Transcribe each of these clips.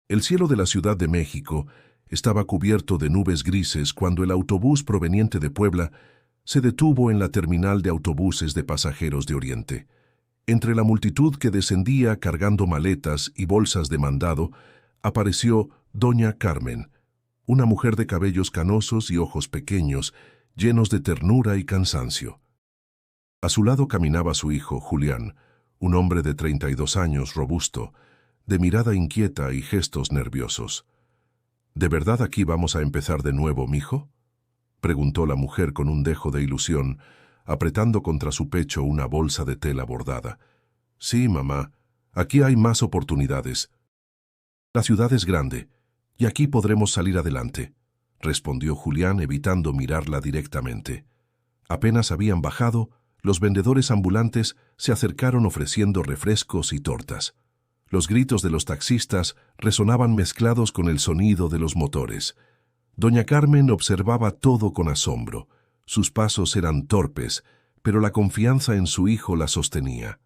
El cielo de la Ciudad de México estaba cubierto de nubes grises cuando el autobús proveniente de Puebla se detuvo en la terminal de autobuses de pasajeros de Oriente. Entre la multitud que descendía cargando maletas y bolsas de mandado, apareció doña Carmen, una mujer de cabellos canosos y ojos pequeños, llenos de ternura y cansancio. A su lado caminaba su hijo, Julián, un hombre de 32 años, robusto, de mirada inquieta y gestos nerviosos. ¿De verdad aquí vamos a empezar de nuevo, mijo?, preguntó la mujer con un dejo de ilusión, apretando contra su pecho una bolsa de tela bordada. Sí, mamá, aquí hay más oportunidades. La ciudad es grande, y aquí podremos salir adelante, respondió Julián, evitando mirarla directamente. Apenas habían bajado, los vendedores ambulantes se acercaron ofreciendo refrescos y tortas. Los gritos de los taxistas resonaban mezclados con el sonido de los motores. Doña Carmen observaba todo con asombro. Sus pasos eran torpes, pero la confianza en su hijo la sostenía.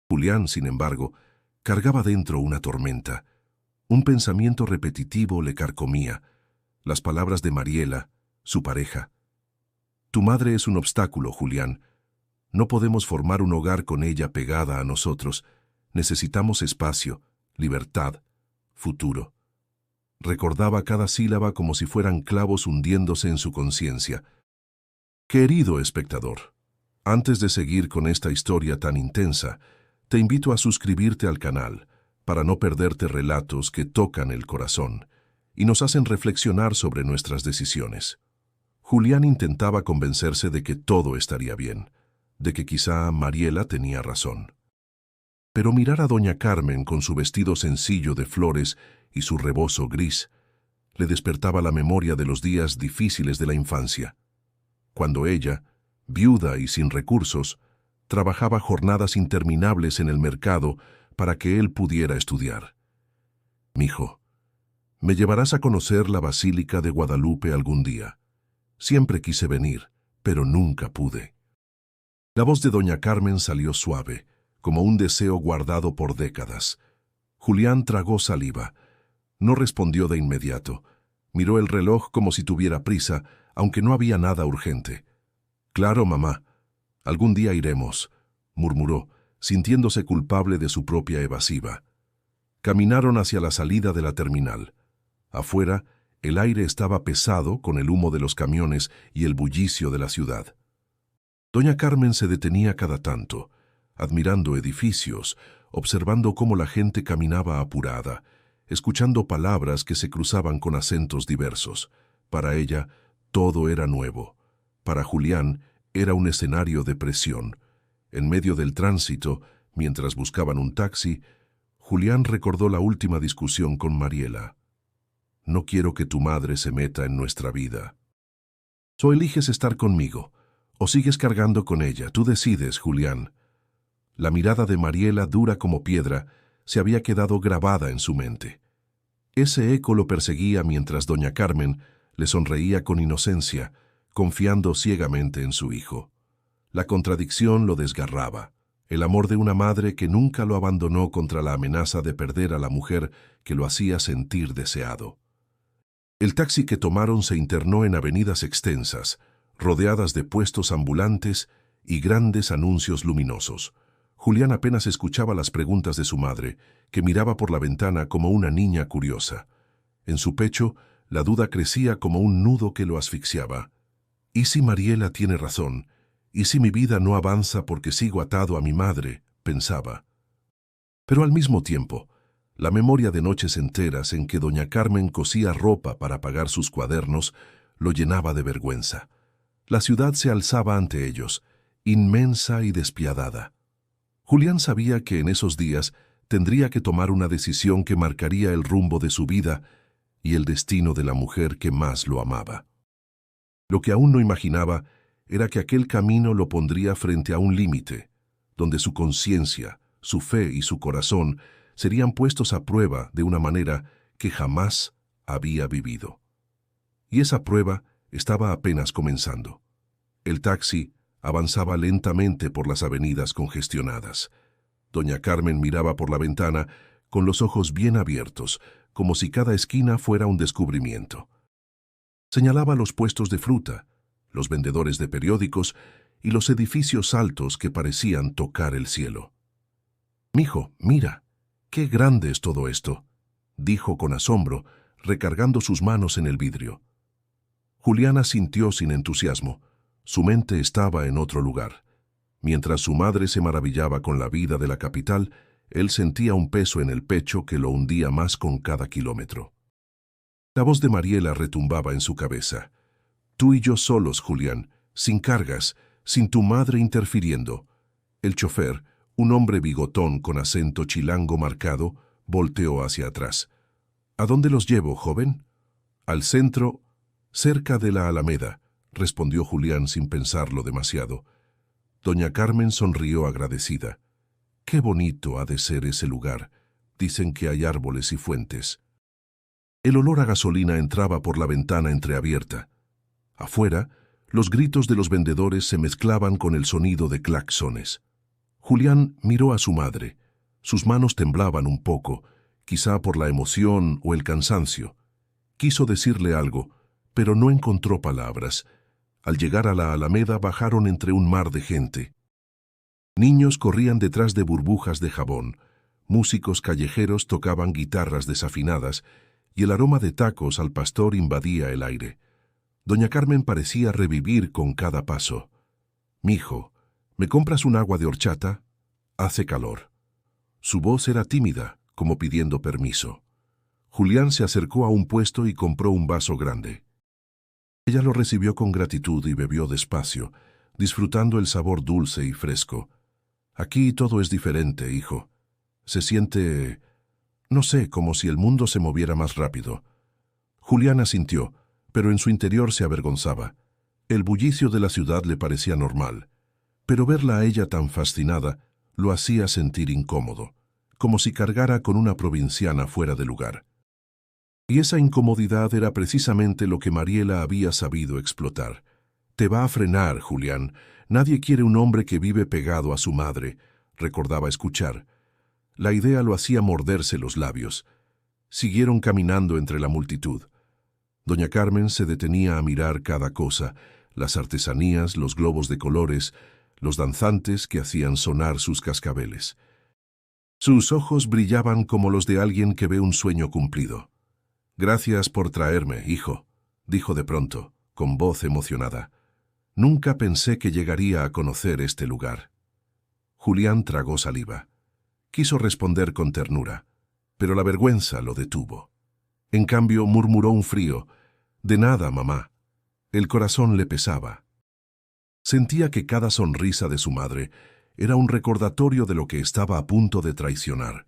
Julián, sin embargo, cargaba dentro una tormenta. Un pensamiento repetitivo le carcomía. Las palabras de Mariela, su pareja. Tu madre es un obstáculo, Julián. No podemos formar un hogar con ella pegada a nosotros. Necesitamos espacio, libertad, futuro. Recordaba cada sílaba como si fueran clavos hundiéndose en su conciencia. Querido espectador, antes de seguir con esta historia tan intensa, te invito a suscribirte al canal para no perderte relatos que tocan el corazón y nos hacen reflexionar sobre nuestras decisiones. Julián intentaba convencerse de que todo estaría bien, de que quizá Mariela tenía razón. Pero mirar a doña Carmen con su vestido sencillo de flores y su rebozo gris le despertaba la memoria de los días difíciles de la infancia, cuando ella, viuda y sin recursos, trabajaba jornadas interminables en el mercado para que él pudiera estudiar. Mijo, me llevarás a conocer la Basílica de Guadalupe algún día. Siempre quise venir, pero nunca pude. La voz de doña Carmen salió suave, como un deseo guardado por décadas. Julián tragó saliva. No respondió de inmediato. Miró el reloj como si tuviera prisa, aunque no había nada urgente. Claro, mamá. Algún día iremos, murmuró, sintiéndose culpable de su propia evasiva. Caminaron hacia la salida de la terminal. Afuera, el aire estaba pesado con el humo de los camiones y el bullicio de la ciudad. Doña Carmen se detenía cada tanto, admirando edificios, observando cómo la gente caminaba apurada, escuchando palabras que se cruzaban con acentos diversos. Para ella, todo era nuevo. Para Julián, era un escenario de presión. En medio del tránsito, mientras buscaban un taxi, Julián recordó la última discusión con Mariela. No quiero que tu madre se meta en nuestra vida. O eliges estar conmigo, o sigues cargando con ella. Tú decides, Julián. La mirada de Mariela, dura como piedra, se había quedado grabada en su mente. Ese eco lo perseguía mientras doña Carmen le sonreía con inocencia, confiando ciegamente en su hijo. La contradicción lo desgarraba. El amor de una madre que nunca lo abandonó contra la amenaza de perder a la mujer que lo hacía sentir deseado. El taxi que tomaron se internó en avenidas extensas, rodeadas de puestos ambulantes y grandes anuncios luminosos. Julián apenas escuchaba las preguntas de su madre, que miraba por la ventana como una niña curiosa. En su pecho, la duda crecía como un nudo que lo asfixiaba. ¿Y si Mariela tiene razón? ¿Y si mi vida no avanza porque sigo atado a mi madre?, pensaba. Pero al mismo tiempo, la memoria de noches enteras en que doña Carmen cosía ropa para pagar sus cuadernos lo llenaba de vergüenza. La ciudad se alzaba ante ellos, inmensa y despiadada. Julián sabía que en esos días tendría que tomar una decisión que marcaría el rumbo de su vida y el destino de la mujer que más lo amaba. Lo que aún no imaginaba era que aquel camino lo pondría frente a un límite, donde su conciencia, su fe y su corazón serían puestos a prueba de una manera que jamás había vivido. Y esa prueba estaba apenas comenzando. El taxi avanzaba lentamente por las avenidas congestionadas. Doña Carmen miraba por la ventana con los ojos bien abiertos, como si cada esquina fuera un descubrimiento. Señalaba los puestos de fruta, los vendedores de periódicos y los edificios altos que parecían tocar el cielo. «Mijo, mira, qué grande es todo esto», dijo con asombro, recargando sus manos en el vidrio. Julián asintió sin entusiasmo. Su mente estaba en otro lugar. Mientras su madre se maravillaba con la vida de la capital, él sentía un peso en el pecho que lo hundía más con cada kilómetro. La voz de Mariela retumbaba en su cabeza. «Tú y yo solos, Julián, sin cargas, sin tu madre interfiriendo». El chofer, un hombre bigotón con acento chilango marcado, volteó hacia atrás. «¿A dónde los llevo, joven?» «Al centro, cerca de la Alameda», respondió Julián sin pensarlo demasiado. Doña Carmen sonrió agradecida. «Qué bonito ha de ser ese lugar. Dicen que hay árboles y fuentes». El olor a gasolina entraba por la ventana entreabierta. Afuera, los gritos de los vendedores se mezclaban con el sonido de claxones. Julián miró a su madre. Sus manos temblaban un poco, quizá por la emoción o el cansancio. Quiso decirle algo, pero no encontró palabras. Al llegar a la Alameda bajaron entre un mar de gente. Niños corrían detrás de burbujas de jabón, músicos callejeros tocaban guitarras desafinadas y el aroma de tacos al pastor invadía el aire. Doña Carmen parecía revivir con cada paso. «Mijo, ¿me compras un agua de horchata? Hace calor». Su voz era tímida, como pidiendo permiso. Julián se acercó a un puesto y compró un vaso grande. Ella lo recibió con gratitud y bebió despacio, disfrutando el sabor dulce y fresco. «Aquí todo es diferente, hijo. Se siente, no sé, como si el mundo se moviera más rápido». Julián asintió, pero en su interior se avergonzaba. El bullicio de la ciudad le parecía normal, pero verla a ella tan fascinada lo hacía sentir incómodo, como si cargara con una provinciana fuera de lugar. Y esa incomodidad era precisamente lo que Mariela había sabido explotar. «Te va a frenar, Julián. Nadie quiere un hombre que vive pegado a su madre», recordaba escuchar. La idea lo hacía morderse los labios. Siguieron caminando entre la multitud. Doña Carmen se detenía a mirar cada cosa, las artesanías, los globos de colores, los danzantes que hacían sonar sus cascabeles. Sus ojos brillaban como los de alguien que ve un sueño cumplido. «Gracias por traerme, hijo», dijo de pronto, con voz emocionada. «Nunca pensé que llegaría a conocer este lugar». Julián tragó saliva. Quiso responder con ternura, pero la vergüenza lo detuvo. En cambio, murmuró un frío: «De nada, mamá». El corazón le pesaba. Sentía que cada sonrisa de su madre era un recordatorio de lo que estaba a punto de traicionar,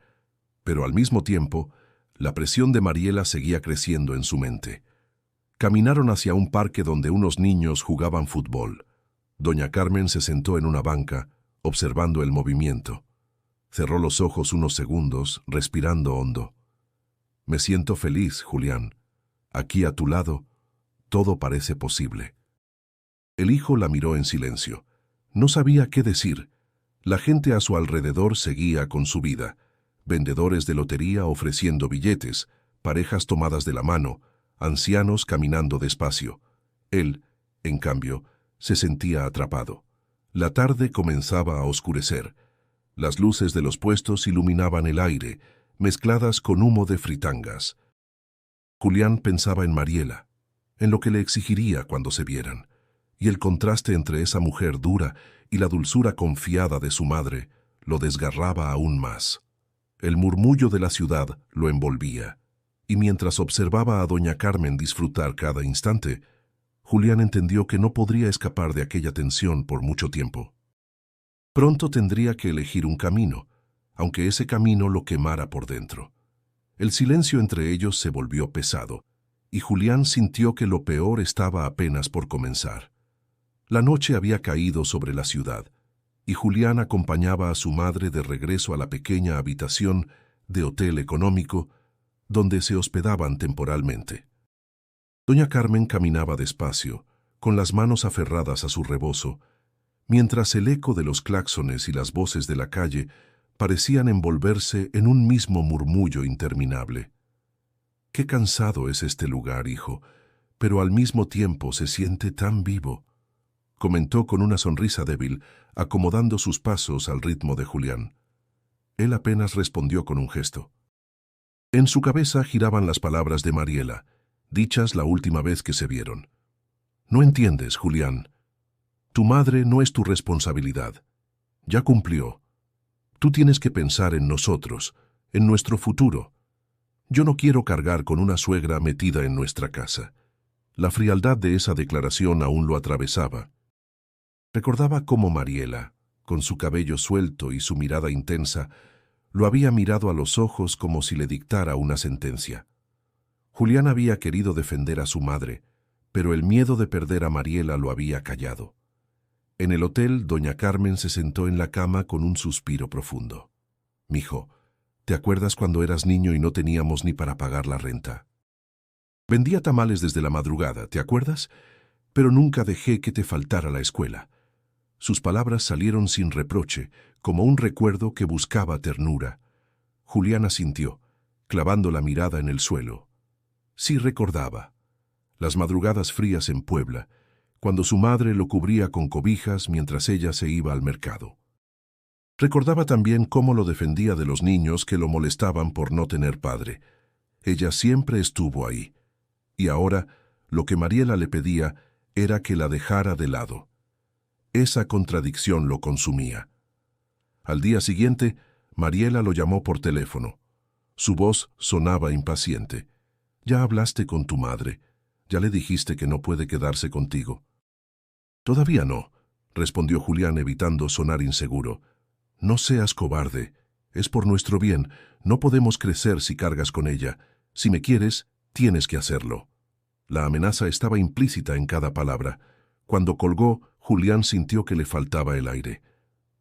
pero al mismo tiempo, la presión de Mariela seguía creciendo en su mente. Caminaron hacia un parque donde unos niños jugaban fútbol. Doña Carmen se sentó en una banca, observando el movimiento. Cerró los ojos unos segundos, respirando hondo. «Me siento feliz, Julián. Aquí a tu lado, todo parece posible». El hijo la miró en silencio. No sabía qué decir. La gente a su alrededor seguía con su vida. Vendedores de lotería ofreciendo billetes, parejas tomadas de la mano, ancianos caminando despacio. Él, en cambio, se sentía atrapado. La tarde comenzaba a oscurecer. Las luces de los puestos iluminaban el aire, mezcladas con humo de fritangas. Julián pensaba en Mariela, en lo que le exigiría cuando se vieran, y el contraste entre esa mujer dura y la dulzura confiada de su madre lo desgarraba aún más. El murmullo de la ciudad lo envolvía, y mientras observaba a doña Carmen disfrutar cada instante, Julián entendió que no podría escapar de aquella tensión por mucho tiempo. Pronto tendría que elegir un camino, aunque ese camino lo quemara por dentro. El silencio entre ellos se volvió pesado, y Julián sintió que lo peor estaba apenas por comenzar. La noche había caído sobre la ciudad, y Julián acompañaba a su madre de regreso a la pequeña habitación de hotel económico donde se hospedaban temporalmente. Doña Carmen caminaba despacio, con las manos aferradas a su rebozo, mientras el eco de los claxones y las voces de la calle parecían envolverse en un mismo murmullo interminable. Qué cansado es este lugar, hijo, pero al mismo tiempo se siente tan vivo, comentó con una sonrisa débil, acomodando sus pasos al ritmo de Julián. Él apenas respondió con un gesto. En su cabeza giraban las palabras de Mariela, dichas la última vez que se vieron. No entiendes, Julián. Tu madre no es tu responsabilidad. Ya cumplió. Tú tienes que pensar en nosotros, en nuestro futuro. Yo no quiero cargar con una suegra metida en nuestra casa. La frialdad de esa declaración aún lo atravesaba. Recordaba cómo Mariela, con su cabello suelto y su mirada intensa, lo había mirado a los ojos como si le dictara una sentencia. Julián había querido defender a su madre, pero el miedo de perder a Mariela lo había callado. En el hotel, doña Carmen se sentó en la cama con un suspiro profundo. «Mijo, ¿te acuerdas cuando eras niño y no teníamos ni para pagar la renta? Vendía tamales desde la madrugada, ¿te acuerdas? Pero nunca dejé que te faltara la escuela». Sus palabras salieron sin reproche, como un recuerdo que buscaba ternura. Julián asintió, clavando la mirada en el suelo. Sí recordaba. Las madrugadas frías en Puebla, cuando su madre lo cubría con cobijas mientras ella se iba al mercado. Recordaba también cómo lo defendía de los niños que lo molestaban por no tener padre. Ella siempre estuvo ahí. Y ahora, lo que Mariela le pedía era que la dejara de lado. Esa contradicción lo consumía. Al día siguiente, Mariela lo llamó por teléfono. Su voz sonaba impaciente. «¿Ya hablaste con tu madre? ¿Ya le dijiste que no puede quedarse contigo?» «Todavía no», respondió Julián evitando sonar inseguro. «No seas cobarde. Es por nuestro bien. No podemos crecer si cargas con ella. Si me quieres, tienes que hacerlo». La amenaza estaba implícita en cada palabra. Cuando colgó, Julián sintió que le faltaba el aire.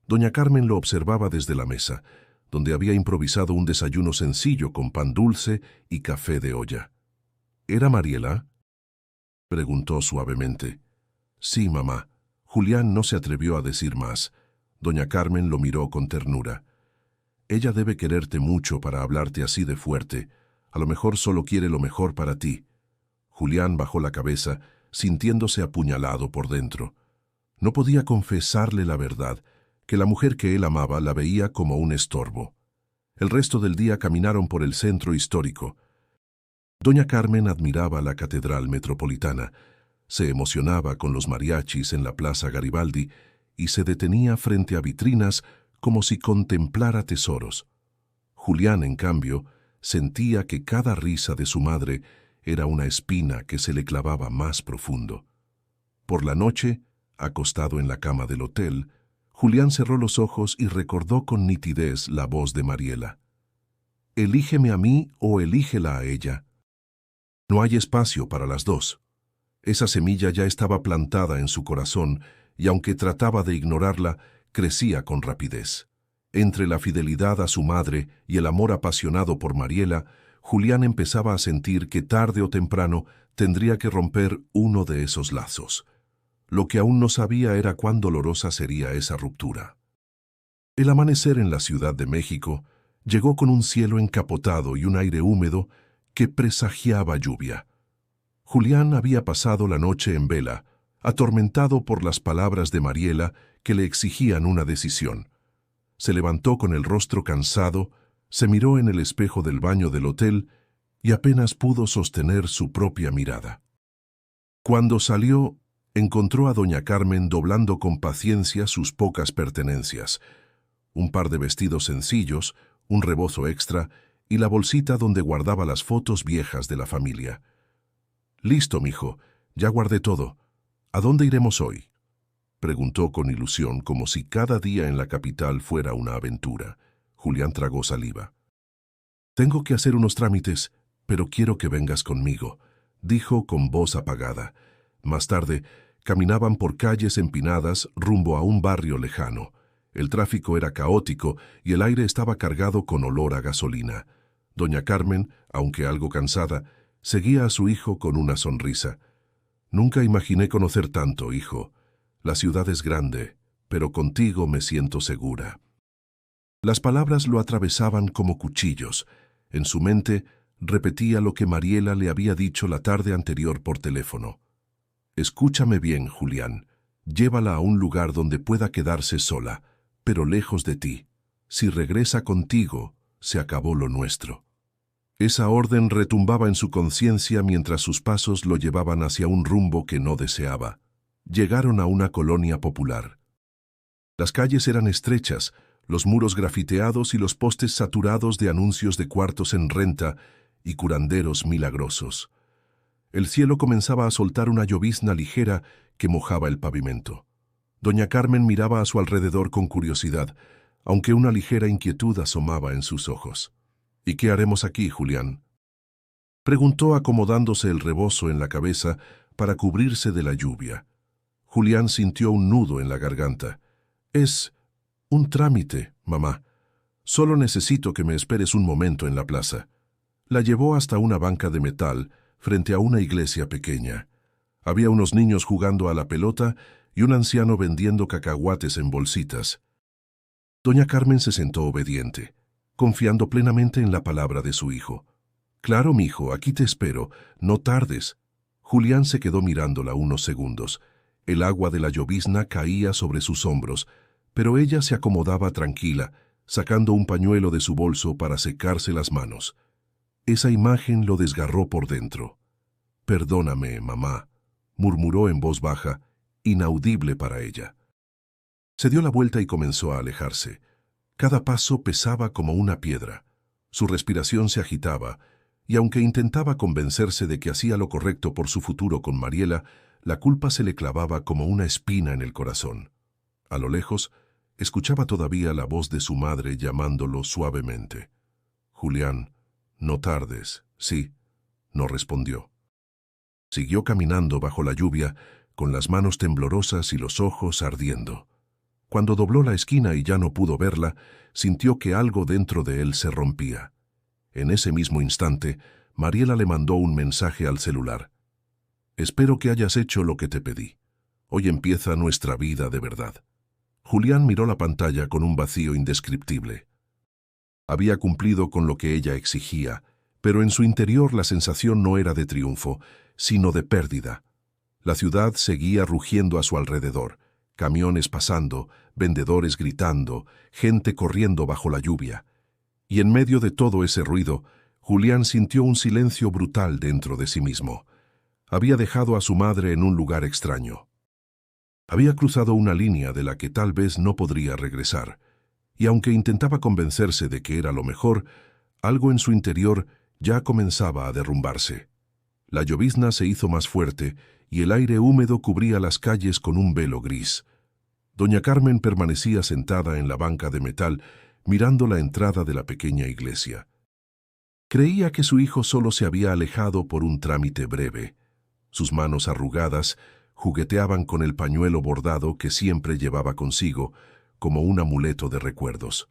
Doña Carmen lo observaba desde la mesa, donde había improvisado un desayuno sencillo con pan dulce y café de olla. «¿Era Mariela?», preguntó suavemente. «Sí, mamá». Julián no se atrevió a decir más. Doña Carmen lo miró con ternura. «Ella debe quererte mucho para hablarte así de fuerte. A lo mejor solo quiere lo mejor para ti». Julián bajó la cabeza, sintiéndose apuñalado por dentro. No podía confesarle la verdad, que la mujer que él amaba la veía como un estorbo. El resto del día caminaron por el centro histórico. Doña Carmen admiraba la Catedral Metropolitana, se emocionaba con los mariachis en la Plaza Garibaldi y se detenía frente a vitrinas como si contemplara tesoros. Julián, en cambio, sentía que cada risa de su madre era una espina que se le clavaba más profundo. Por la noche, acostado en la cama del hotel, Julián cerró los ojos y recordó con nitidez la voz de Mariela. «Elígeme a mí o elígela a ella». No hay espacio para las dos. Esa semilla ya estaba plantada en su corazón y aunque trataba de ignorarla, crecía con rapidez. Entre la fidelidad a su madre y el amor apasionado por Mariela, Julián empezaba a sentir que tarde o temprano tendría que romper uno de esos lazos. Lo que aún no sabía era cuán dolorosa sería esa ruptura. El amanecer en la Ciudad de México llegó con un cielo encapotado y un aire húmedo que presagiaba lluvia. Julián había pasado la noche en vela, atormentado por las palabras de Mariela que le exigían una decisión. Se levantó con el rostro cansado, se miró en el espejo del baño del hotel y apenas pudo sostener su propia mirada. Cuando salió, encontró a doña Carmen doblando con paciencia sus pocas pertenencias, un par de vestidos sencillos, un rebozo extra y la bolsita donde guardaba las fotos viejas de la familia. «Listo, mijo, ya guardé todo. ¿A dónde iremos hoy?», preguntó con ilusión, como si cada día en la capital fuera una aventura. Julián tragó saliva. «Tengo que hacer unos trámites, pero quiero que vengas conmigo», dijo con voz apagada. Más tarde, caminaban por calles empinadas rumbo a un barrio lejano. El tráfico era caótico y el aire estaba cargado con olor a gasolina. Doña Carmen, aunque algo cansada, seguía a su hijo con una sonrisa. «Nunca imaginé conocer tanto, hijo. La ciudad es grande, pero contigo me siento segura». Las palabras lo atravesaban como cuchillos. En su mente repetía lo que Mariela le había dicho la tarde anterior por teléfono. Escúchame bien, Julián. Llévala a un lugar donde pueda quedarse sola, pero lejos de ti. Si regresa contigo, se acabó lo nuestro. Esa orden retumbaba en su conciencia mientras sus pasos lo llevaban hacia un rumbo que no deseaba. Llegaron a una colonia popular. Las calles eran estrechas, los muros grafiteados y los postes saturados de anuncios de cuartos en renta y curanderos milagrosos. El cielo comenzaba a soltar una llovizna ligera que mojaba el pavimento. Doña Carmen miraba a su alrededor con curiosidad, aunque una ligera inquietud asomaba en sus ojos. «¿Y qué haremos aquí, Julián?», preguntó acomodándose el rebozo en la cabeza para cubrirse de la lluvia. Julián sintió un nudo en la garganta. «Es un trámite, mamá. Solo necesito que me esperes un momento en la plaza». La llevó hasta una banca de metal, frente a una iglesia pequeña. Había unos niños jugando a la pelota y un anciano vendiendo cacahuates en bolsitas. Doña Carmen se sentó obediente, confiando plenamente en la palabra de su hijo. «Claro, mijo, aquí te espero. No tardes». Julián se quedó mirándola unos segundos. El agua de la llovizna caía sobre sus hombros, pero ella se acomodaba tranquila, sacando un pañuelo de su bolso para secarse las manos. Esa imagen lo desgarró por dentro. «Perdóname, mamá», murmuró en voz baja, inaudible para ella. Se dio la vuelta y comenzó a alejarse. Cada paso pesaba como una piedra. Su respiración se agitaba, y aunque intentaba convencerse de que hacía lo correcto por su futuro con Mariela, la culpa se le clavaba como una espina en el corazón. A lo lejos, escuchaba todavía la voz de su madre llamándolo suavemente. «Julián, no tardes». «Sí», no respondió. Siguió caminando bajo la lluvia, con las manos temblorosas y los ojos ardiendo. Cuando dobló la esquina y ya no pudo verla, sintió que algo dentro de él se rompía. En ese mismo instante, Mariela le mandó un mensaje al celular. «Espero que hayas hecho lo que te pedí. Hoy empieza nuestra vida de verdad». Julián miró la pantalla con un vacío indescriptible. Había cumplido con lo que ella exigía, pero en su interior la sensación no era de triunfo, sino de pérdida. La ciudad seguía rugiendo a su alrededor, camiones pasando, vendedores gritando, gente corriendo bajo la lluvia. Y en medio de todo ese ruido, Julián sintió un silencio brutal dentro de sí mismo. Había dejado a su madre en un lugar extraño. Había cruzado una línea de la que tal vez no podría regresar, y aunque intentaba convencerse de que era lo mejor, algo en su interior ya comenzaba a derrumbarse. La llovizna se hizo más fuerte y el aire húmedo cubría las calles con un velo gris. Doña Carmen permanecía sentada en la banca de metal, mirando la entrada de la pequeña iglesia. Creía que su hijo solo se había alejado por un trámite breve. Sus manos arrugadas jugueteaban con el pañuelo bordado que siempre llevaba consigo, como un amuleto de recuerdos.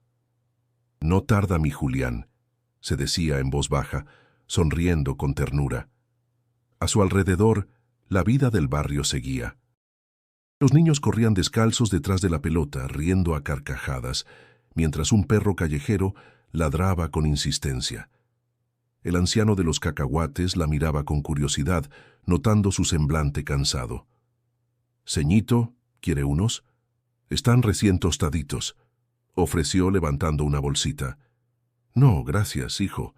«No tarda mi Julián», se decía en voz baja, sonriendo con ternura. A su alrededor, la vida del barrio seguía. Los niños corrían descalzos detrás de la pelota, riendo a carcajadas, mientras un perro callejero ladraba con insistencia. El anciano de los cacahuates la miraba con curiosidad, notando su semblante cansado. «Ceñito, ¿quiere unos? Están recién tostaditos», ofreció levantando una bolsita. «No, gracias, hijo.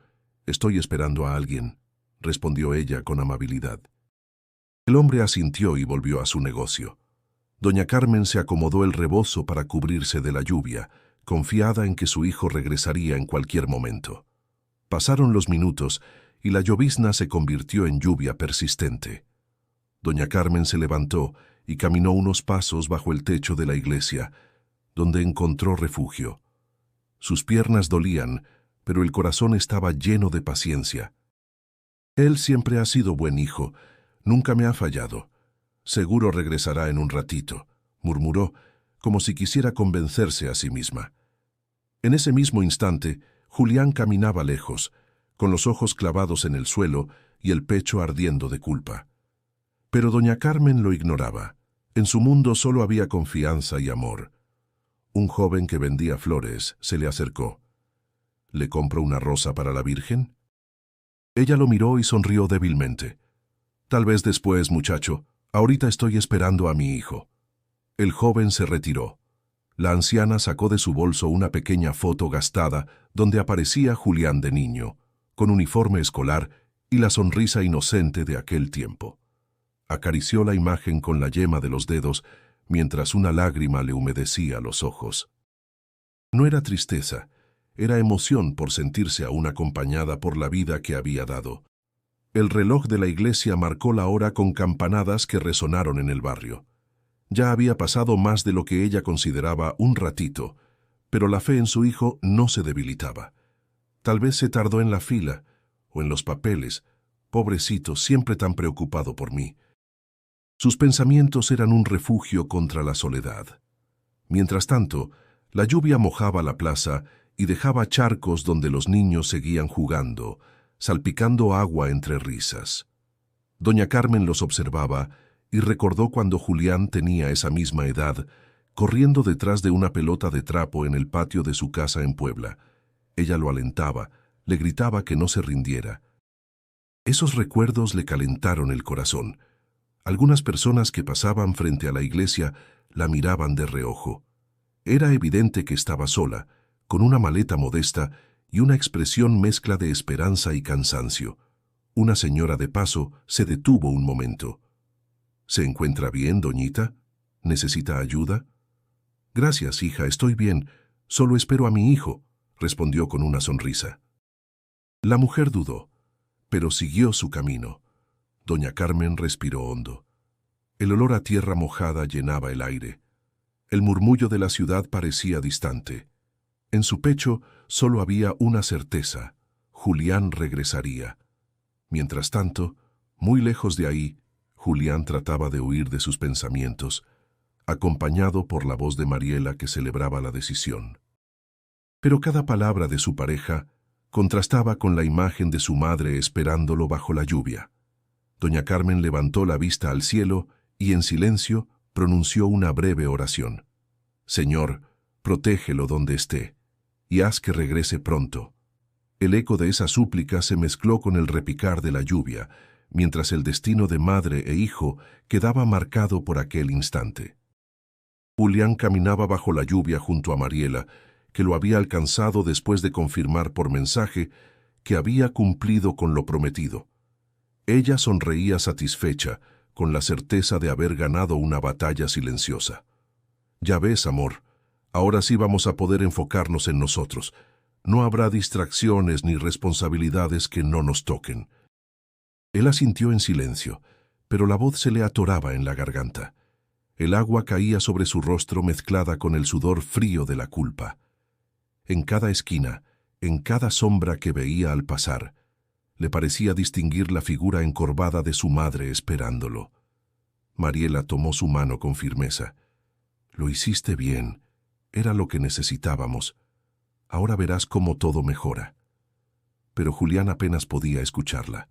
Estoy esperando a alguien», respondió ella con amabilidad. El hombre asintió y volvió a su negocio. Doña Carmen se acomodó el rebozo para cubrirse de la lluvia, confiada en que su hijo regresaría en cualquier momento. Pasaron los minutos y la llovizna se convirtió en lluvia persistente. Doña Carmen se levantó y caminó unos pasos bajo el techo de la iglesia, donde encontró refugio. Sus piernas dolían, pero el corazón estaba lleno de paciencia. «Él siempre ha sido buen hijo, nunca me ha fallado. Seguro regresará en un ratito», murmuró, como si quisiera convencerse a sí misma. En ese mismo instante, Julián caminaba lejos, con los ojos clavados en el suelo y el pecho ardiendo de culpa. Pero doña Carmen lo ignoraba. En su mundo solo había confianza y amor. Un joven que vendía flores se le acercó. «¿Le compro una rosa para la Virgen?». Ella lo miró y sonrió débilmente. Tal vez después, muchacho. Ahorita estoy esperando a mi hijo. El joven se retiró. La anciana sacó de su bolso una pequeña foto gastada donde aparecía Julián de niño, con uniforme escolar y la sonrisa inocente de aquel tiempo. Acarició la imagen con la yema de los dedos mientras una lágrima le humedecía los ojos. No era tristeza, era emoción por sentirse aún acompañada por la vida que había dado. El reloj de la iglesia marcó la hora con campanadas que resonaron en el barrio. Ya había pasado más de lo que ella consideraba un ratito, pero la fe en su hijo no se debilitaba. Tal vez se tardó en la fila o en los papeles, pobrecito, siempre tan preocupado por mí. Sus pensamientos eran un refugio contra la soledad. Mientras tanto, la lluvia mojaba la plaza y dejaba charcos donde los niños seguían jugando, salpicando agua entre risas. Doña Carmen los observaba y recordó cuando Julián tenía esa misma edad, corriendo detrás de una pelota de trapo en el patio de su casa en Puebla. Ella lo alentaba, le gritaba que no se rindiera. Esos recuerdos le calentaron el corazón. Algunas personas que pasaban frente a la iglesia la miraban de reojo. Era evidente que estaba sola, con una maleta modesta y una expresión mezcla de esperanza y cansancio. Una señora de paso se detuvo un momento. ¿Se encuentra bien, doñita? ¿Necesita ayuda? Gracias, hija, estoy bien. Solo espero a mi hijo, respondió con una sonrisa. La mujer dudó, pero siguió su camino. Doña Carmen respiró hondo. El olor a tierra mojada llenaba el aire. El murmullo de la ciudad parecía distante. En su pecho solo había una certeza: Julián regresaría. Mientras tanto, muy lejos de ahí, Julián trataba de huir de sus pensamientos, acompañado por la voz de Mariela que celebraba la decisión. Pero cada palabra de su pareja contrastaba con la imagen de su madre esperándolo bajo la lluvia. Doña Carmen levantó la vista al cielo y en silencio pronunció una breve oración. Señor, protégelo donde esté, y haz que regrese pronto. El eco de esa súplica se mezcló con el repicar de la lluvia, mientras el destino de madre e hijo quedaba marcado por aquel instante. Julián caminaba bajo la lluvia junto a Mariela, que lo había alcanzado después de confirmar por mensaje que había cumplido con lo prometido. Ella sonreía satisfecha, con la certeza de haber ganado una batalla silenciosa. Ya ves, amor, ahora sí vamos a poder enfocarnos en nosotros. No habrá distracciones ni responsabilidades que no nos toquen. Él asintió en silencio, pero la voz se le atoraba en la garganta. El agua caía sobre su rostro mezclada con el sudor frío de la culpa. En cada esquina, en cada sombra que veía al pasar, le parecía distinguir la figura encorvada de su madre esperándolo. Mariela tomó su mano con firmeza. Lo hiciste bien, era lo que necesitábamos. Ahora verás cómo todo mejora. Pero Julián apenas podía escucharla.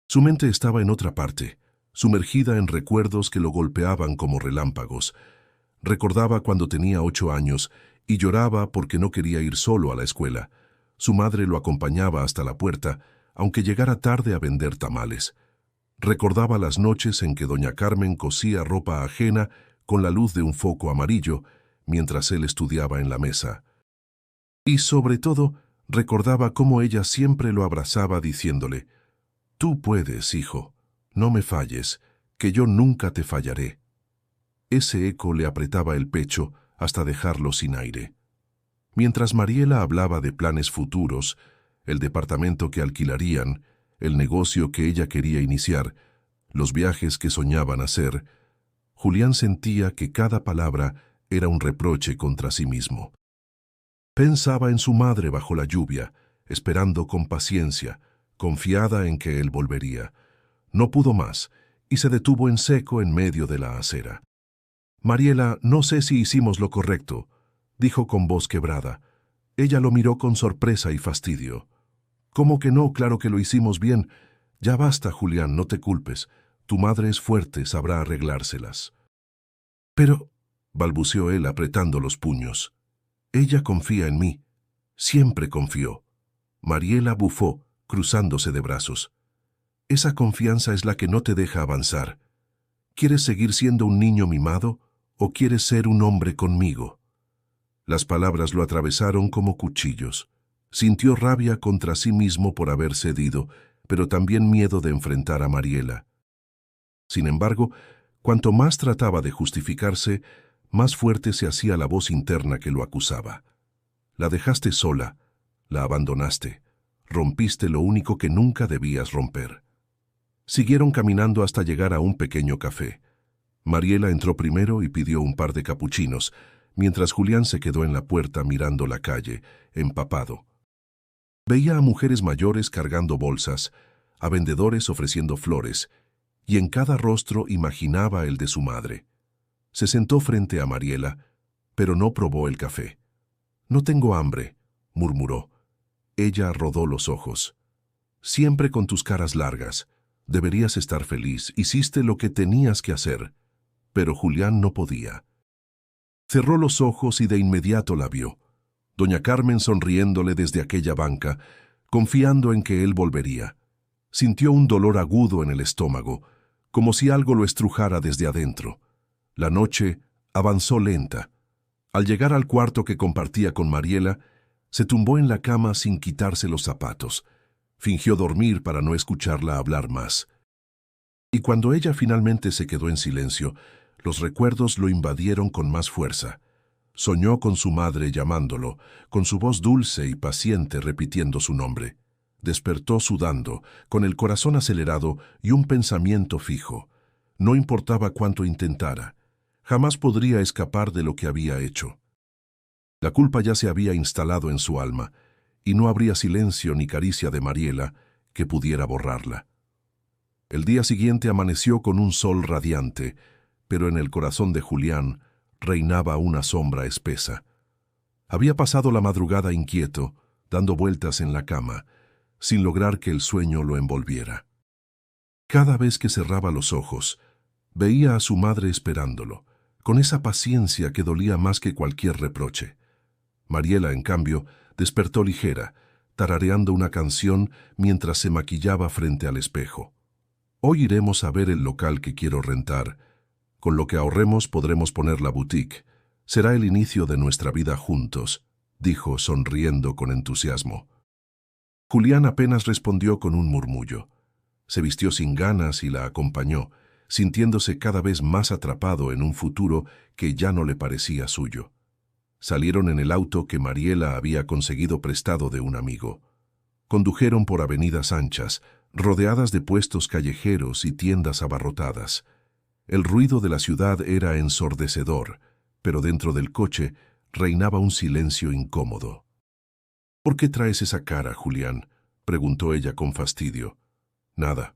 Su mente estaba en otra parte, sumergida en recuerdos que lo golpeaban como relámpagos. Recordaba cuando tenía 8 años y lloraba porque no quería ir solo a la escuela. Su madre lo acompañaba hasta la puerta, aunque llegara tarde a vender tamales. Recordaba las noches en que doña Carmen cosía ropa ajena con la luz de un foco amarillo, mientras él estudiaba en la mesa. Y sobre todo, recordaba cómo ella siempre lo abrazaba diciéndole: «Tú puedes, hijo, no me falles, que yo nunca te fallaré». Ese eco le apretaba el pecho hasta dejarlo sin aire. Mientras Mariela hablaba de planes futuros, el departamento que alquilarían, el negocio que ella quería iniciar, los viajes que soñaban hacer, Julián sentía que cada palabra era un reproche contra sí mismo. Pensaba en su madre bajo la lluvia, esperando con paciencia, confiada en que él volvería. No pudo más, y se detuvo en seco en medio de la acera. «Mariela, no sé si hicimos lo correcto», dijo con voz quebrada. Ella lo miró con sorpresa y fastidio. «¿Cómo que no? Claro que lo hicimos bien. Ya basta, Julián, no te culpes. Tu madre es fuerte, sabrá arreglárselas». «Pero», balbuceó él apretando los puños, «ella confía en mí. Siempre confió». Mariela bufó, cruzándose de brazos. Esa confianza es la que no te deja avanzar. ¿Quieres seguir siendo un niño mimado o quieres ser un hombre conmigo? Las palabras lo atravesaron como cuchillos. Sintió rabia contra sí mismo por haber cedido, pero también miedo de enfrentar a Mariela. Sin embargo, cuanto más trataba de justificarse, más fuerte se hacía la voz interna que lo acusaba. La dejaste sola, la abandonaste, rompiste lo único que nunca debías romper. Siguieron caminando hasta llegar a un pequeño café. Mariela entró primero y pidió un par de capuchinos, mientras Julián se quedó en la puerta mirando la calle, empapado. Veía a mujeres mayores cargando bolsas, a vendedores ofreciendo flores, y en cada rostro imaginaba el de su madre. Se sentó frente a Mariela, pero no probó el café. «No tengo hambre», murmuró. Ella rodó los ojos. «Siempre con tus caras largas. Deberías estar feliz, hiciste lo que tenías que hacer». Pero Julián no podía. Cerró los ojos y de inmediato la vio. Doña Carmen sonriéndole desde aquella banca, confiando en que él volvería. Sintió un dolor agudo en el estómago, como si algo lo estrujara desde adentro. La noche avanzó lenta. Al llegar al cuarto que compartía con Mariela, se tumbó en la cama sin quitarse los zapatos. Fingió dormir para no escucharla hablar más. Y cuando ella finalmente se quedó en silencio, los recuerdos lo invadieron con más fuerza. Soñó con su madre llamándolo, con su voz dulce y paciente repitiendo su nombre. Despertó sudando, con el corazón acelerado y un pensamiento fijo. No importaba cuánto intentara, jamás podría escapar de lo que había hecho. La culpa ya se había instalado en su alma, y no habría silencio ni caricia de Mariela que pudiera borrarla. El día siguiente amaneció con un sol radiante, pero en el corazón de Julián reinaba una sombra espesa. Había pasado la madrugada inquieto, dando vueltas en la cama, sin lograr que el sueño lo envolviera. Cada vez que cerraba los ojos, veía a su madre esperándolo, con esa paciencia que dolía más que cualquier reproche. Mariela, en cambio, despertó ligera, tarareando una canción mientras se maquillaba frente al espejo. «Hoy iremos a ver el local que quiero rentar. Con lo que ahorremos podremos poner la boutique. Será el inicio de nuestra vida juntos», dijo sonriendo con entusiasmo. Julián apenas respondió con un murmullo. Se vistió sin ganas y la acompañó, sintiéndose cada vez más atrapado en un futuro que ya no le parecía suyo. Salieron en el auto que Mariela había conseguido prestado de un amigo. Condujeron por avenidas anchas, rodeadas de puestos callejeros y tiendas abarrotadas. El ruido de la ciudad era ensordecedor, pero dentro del coche reinaba un silencio incómodo. «¿Por qué traes esa cara, Julián?», preguntó ella con fastidio. «Nada,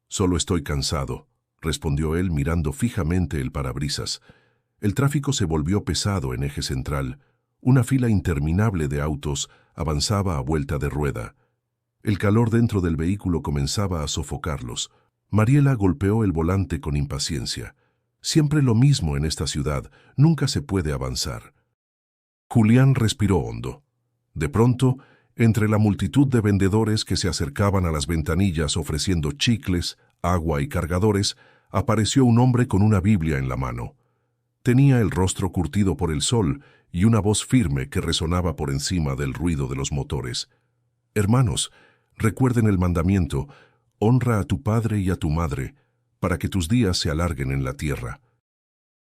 solo estoy cansado», respondió él mirando fijamente el parabrisas. El tráfico se volvió pesado en eje central. Una fila interminable de autos avanzaba a vuelta de rueda. El calor dentro del vehículo comenzaba a sofocarlos. Mariela golpeó el volante con impaciencia. Siempre lo mismo en esta ciudad, nunca se puede avanzar. Julián respiró hondo. De pronto, entre la multitud de vendedores que se acercaban a las ventanillas ofreciendo chicles, agua y cargadores, apareció un hombre con una Biblia en la mano. Tenía el rostro curtido por el sol y una voz firme que resonaba por encima del ruido de los motores. «Hermanos, recuerden el mandamiento, honra a tu padre y a tu madre, para que tus días se alarguen en la tierra».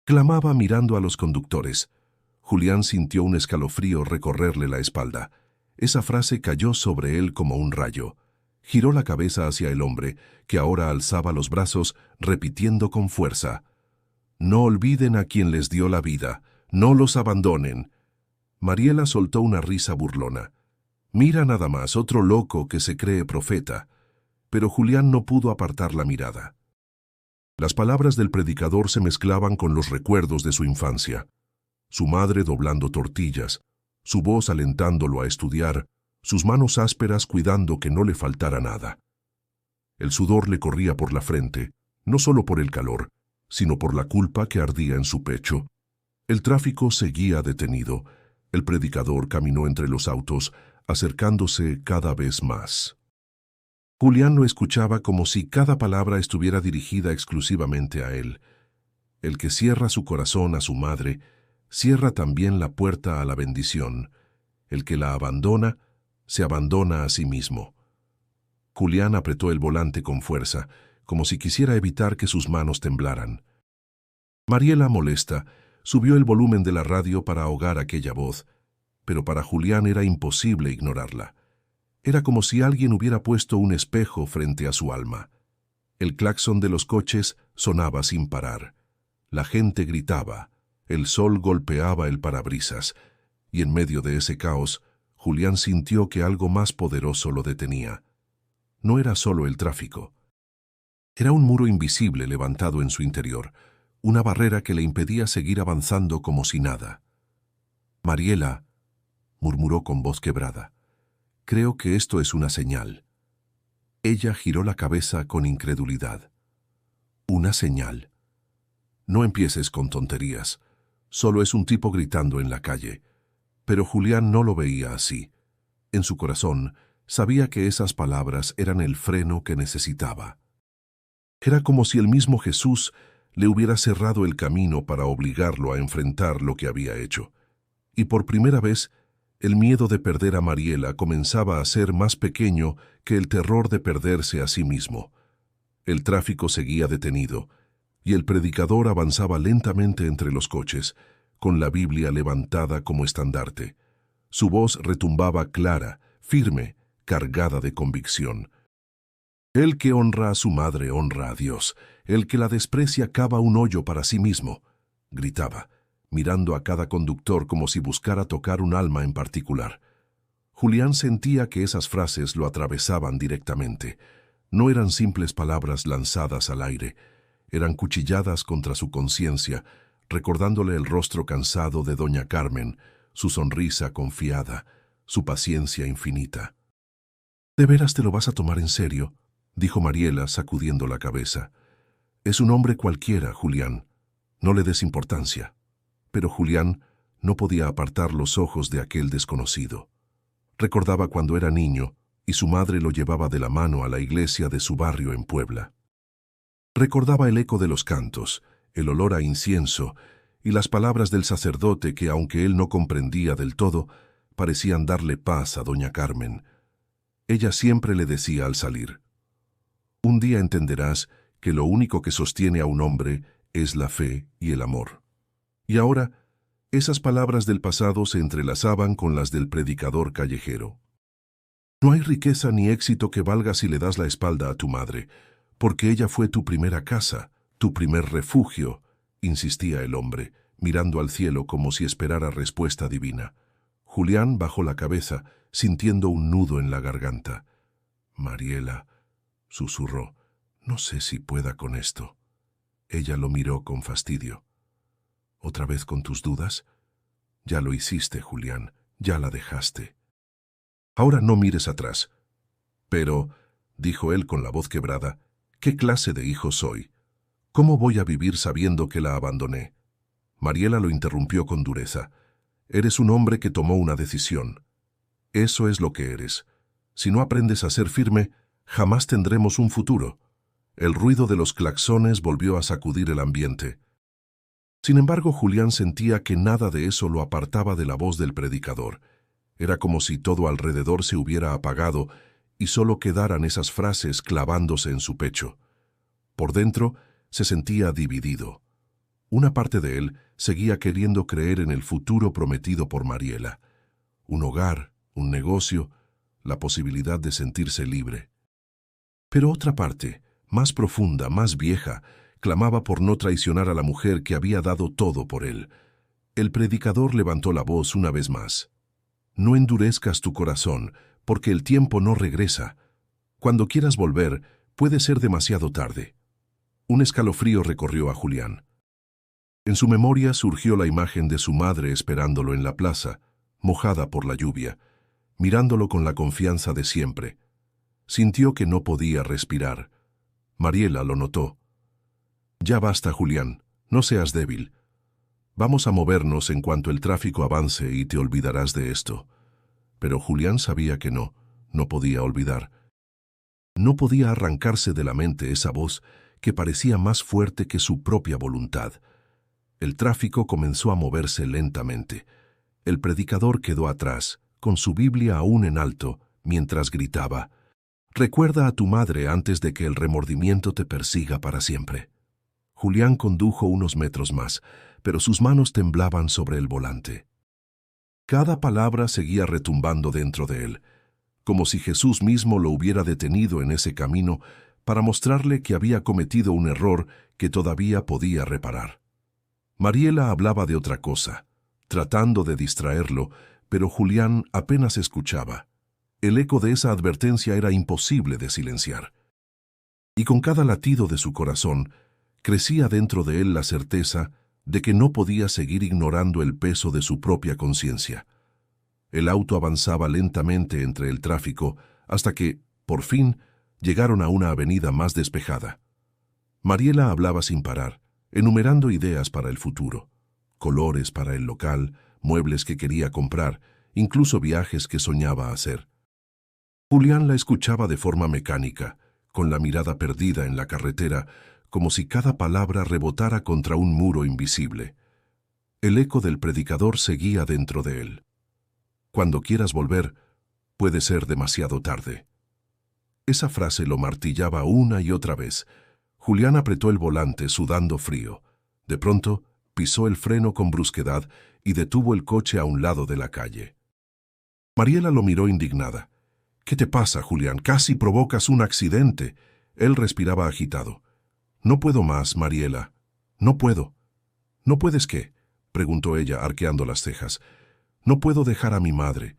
Clamaba mirando a los conductores. Julián sintió un escalofrío recorrerle la espalda. Esa frase cayó sobre él como un rayo. Giró la cabeza hacia el hombre, que ahora alzaba los brazos, repitiendo con fuerza: «No olviden a quien les dio la vida, no los abandonen». Mariela soltó una risa burlona. «Mira nada más, otro loco que se cree profeta». Pero Julián no pudo apartar la mirada. Las palabras del predicador se mezclaban con los recuerdos de su infancia. Su madre doblando tortillas, su voz alentándolo a estudiar, sus manos ásperas cuidando que no le faltara nada. El sudor le corría por la frente, no solo por el calor, sino por la culpa que ardía en su pecho. El tráfico seguía detenido. El predicador caminó entre los autos, acercándose cada vez más. Julián lo escuchaba como si cada palabra estuviera dirigida exclusivamente a él. El que cierra su corazón a su madre, cierra también la puerta a la bendición. El que la abandona, se abandona a sí mismo. Julián apretó el volante con fuerza, como si quisiera evitar que sus manos temblaran. Mariela, molesta, subió el volumen de la radio para ahogar aquella voz, pero para Julián era imposible ignorarla. Era como si alguien hubiera puesto un espejo frente a su alma. El claxon de los coches sonaba sin parar. La gente gritaba, el sol golpeaba el parabrisas, y en medio de ese caos, Julián sintió que algo más poderoso lo detenía. No era solo el tráfico. Era un muro invisible levantado en su interior, una barrera que le impedía seguir avanzando como si nada. «Mariela», murmuró con voz quebrada, «creo que esto es una señal». Ella giró la cabeza con incredulidad. «¿Una señal? No empieces con tonterías. Solo es un tipo gritando en la calle». Pero Julián no lo veía así. En su corazón, sabía que esas palabras eran el freno que necesitaba. Era como si el mismo Jesús le hubiera cerrado el camino para obligarlo a enfrentar lo que había hecho. Y por primera vez, el miedo de perder a Mariela comenzaba a ser más pequeño que el terror de perderse a sí mismo. El tráfico seguía detenido, y el predicador avanzaba lentamente entre los coches, con la Biblia levantada como estandarte. Su voz retumbaba clara, firme, cargada de convicción. «El que honra a su madre honra a Dios. El que la desprecia cava un hoyo para sí mismo», gritaba, mirando a cada conductor como si buscara tocar un alma en particular. Julián sentía que esas frases lo atravesaban directamente. No eran simples palabras lanzadas al aire, eran cuchilladas contra su conciencia, recordándole el rostro cansado de doña Carmen, su sonrisa confiada, su paciencia infinita. «¿De veras te lo vas a tomar en serio?», dijo Mariela, sacudiendo la cabeza. «Es un hombre cualquiera, Julián. No le des importancia». Pero Julián no podía apartar los ojos de aquel desconocido. Recordaba cuando era niño y su madre lo llevaba de la mano a la iglesia de su barrio en Puebla. Recordaba el eco de los cantos, el olor a incienso y las palabras del sacerdote que, aunque él no comprendía del todo, parecían darle paz a doña Carmen. Ella siempre le decía al salir: «Un día entenderás que lo único que sostiene a un hombre es la fe y el amor». Y ahora, esas palabras del pasado se entrelazaban con las del predicador callejero. «No hay riqueza ni éxito que valga si le das la espalda a tu madre, porque ella fue tu primera casa, tu primer refugio», insistía el hombre, mirando al cielo como si esperara respuesta divina. Julián bajó la cabeza, sintiendo un nudo en la garganta. «Mariela», susurró, «no sé si pueda con esto». Ella lo miró con fastidio. «¿Otra vez con tus dudas? Ya lo hiciste, Julián, ya la dejaste. Ahora no mires atrás». «Pero», dijo él con la voz quebrada, «¿qué clase de hijo soy? ¿Cómo voy a vivir sabiendo que la abandoné?» Mariela lo interrumpió con dureza. «Eres un hombre que tomó una decisión. Eso es lo que eres. Si no aprendes a ser firme, jamás tendremos un futuro». El ruido de los claxones volvió a sacudir el ambiente. Sin embargo, Julián sentía que nada de eso lo apartaba de la voz del predicador. Era como si todo alrededor se hubiera apagado y solo quedaran esas frases clavándose en su pecho. Por dentro, se sentía dividido. Una parte de él seguía queriendo creer en el futuro prometido por Mariela. Un hogar, un negocio, la posibilidad de sentirse libre. Pero otra parte, más profunda, más vieja, clamaba por no traicionar a la mujer que había dado todo por él. El predicador levantó la voz una vez más. «No endurezcas tu corazón, porque el tiempo no regresa. Cuando quieras volver, puede ser demasiado tarde». Un escalofrío recorrió a Julián. En su memoria surgió la imagen de su madre esperándolo en la plaza, mojada por la lluvia, mirándolo con la confianza de siempre. Sintió que no podía respirar. Mariela lo notó. «Ya basta, Julián, no seas débil. Vamos a movernos en cuanto el tráfico avance y te olvidarás de esto». Pero Julián sabía que no podía olvidar. No podía arrancarse de la mente esa voz que parecía más fuerte que su propia voluntad. El tráfico comenzó a moverse lentamente. El predicador quedó atrás, con su Biblia aún en alto, mientras gritaba: «Recuerda a tu madre antes de que el remordimiento te persiga para siempre». Julián condujo unos metros más, pero sus manos temblaban sobre el volante. Cada palabra seguía retumbando dentro de él, como si Jesús mismo lo hubiera detenido en ese camino para mostrarle que había cometido un error que todavía podía reparar. Mariela hablaba de otra cosa, tratando de distraerlo, pero Julián apenas escuchaba. El eco de esa advertencia era imposible de silenciar. Y con cada latido de su corazón, crecía dentro de él la certeza de que no podía seguir ignorando el peso de su propia conciencia. El auto avanzaba lentamente entre el tráfico hasta que, por fin, llegaron a una avenida más despejada. Mariela hablaba sin parar, enumerando ideas para el futuro, colores para el local, muebles que quería comprar, incluso viajes que soñaba hacer. Julián la escuchaba de forma mecánica, con la mirada perdida en la carretera, como si cada palabra rebotara contra un muro invisible. El eco del predicador seguía dentro de él. Cuando quieras volver, puede ser demasiado tarde. Esa frase lo martillaba una y otra vez. Julián apretó el volante, sudando frío. De pronto, pisó el freno con brusquedad y detuvo el coche a un lado de la calle. Mariela lo miró indignada. «¿Qué te pasa, Julián? Casi provocas un accidente». Él respiraba agitado. «No puedo más, Mariela. No puedo». «¿No puedes qué?», preguntó ella, arqueando las cejas. «No puedo dejar a mi madre.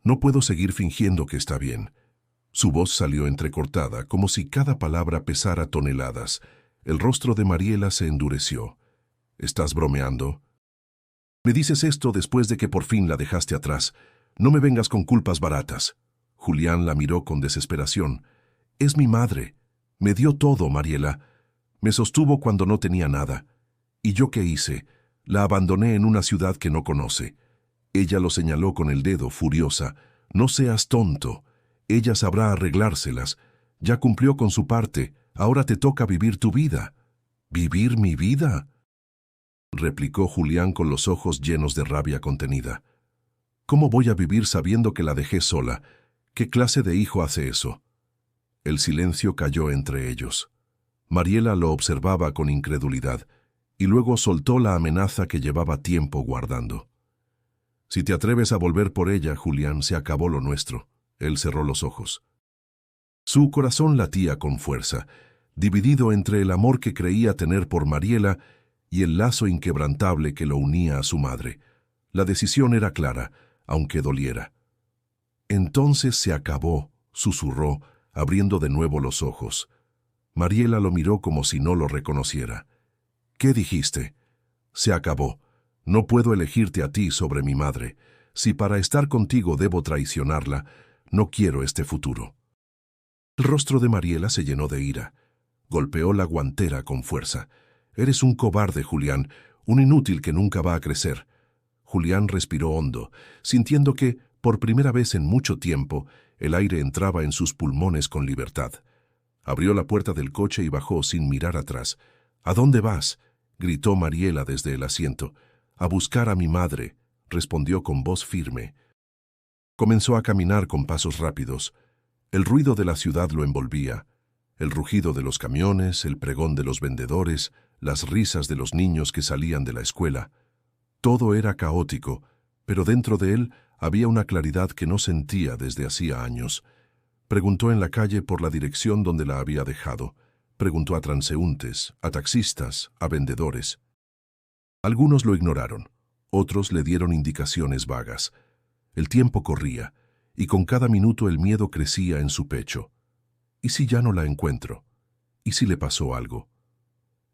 No puedo seguir fingiendo que está bien». Su voz salió entrecortada, como si cada palabra pesara toneladas. El rostro de Mariela se endureció. «¿Estás bromeando? Me dices esto después de que por fin la dejaste atrás. No me vengas con culpas baratas». Julián la miró con desesperación. «Es mi madre. Me dio todo, Mariela. Me sostuvo cuando no tenía nada. ¿Y yo qué hice? La abandoné en una ciudad que no conoce». Ella lo señaló con el dedo, furiosa. «No seas tonto. Ella sabrá arreglárselas. Ya cumplió con su parte. Ahora te toca vivir tu vida». «¿Vivir mi vida?», replicó Julián con los ojos llenos de rabia contenida. «¿Cómo voy a vivir sabiendo que la dejé sola? ¿Qué clase de hijo hace eso?». El silencio cayó entre ellos. Mariela lo observaba con incredulidad, y luego soltó la amenaza que llevaba tiempo guardando. «Si te atreves a volver por ella, Julián, se acabó lo nuestro». Él cerró los ojos. Su corazón latía con fuerza, dividido entre el amor que creía tener por Mariela y el lazo inquebrantable que lo unía a su madre. La decisión era clara, aunque doliera. «Entonces se acabó», susurró, abriendo de nuevo los ojos. Mariela lo miró como si no lo reconociera. «¿Qué dijiste?». «Se acabó. No puedo elegirte a ti sobre mi madre. Si para estar contigo debo traicionarla, no quiero este futuro». El rostro de Mariela se llenó de ira. Golpeó la guantera con fuerza. «Eres un cobarde, Julián, un inútil que nunca va a crecer». Julián respiró hondo, sintiendo que, por primera vez en mucho tiempo, el aire entraba en sus pulmones con libertad. Abrió la puerta del coche y bajó sin mirar atrás. «¿A dónde vas?», gritó Mariela desde el asiento. «A buscar a mi madre», respondió con voz firme. Comenzó a caminar con pasos rápidos. El ruido de la ciudad lo envolvía. El rugido de los camiones, el pregón de los vendedores, las risas de los niños que salían de la escuela. Todo era caótico, pero dentro de él había una claridad que no sentía desde hacía años. Preguntó en la calle por la dirección donde la había dejado. Preguntó a transeúntes, a taxistas, a vendedores. Algunos lo ignoraron, otros le dieron indicaciones vagas. El tiempo corría, y con cada minuto el miedo crecía en su pecho. ¿Y si ya no la encuentro? ¿Y si le pasó algo?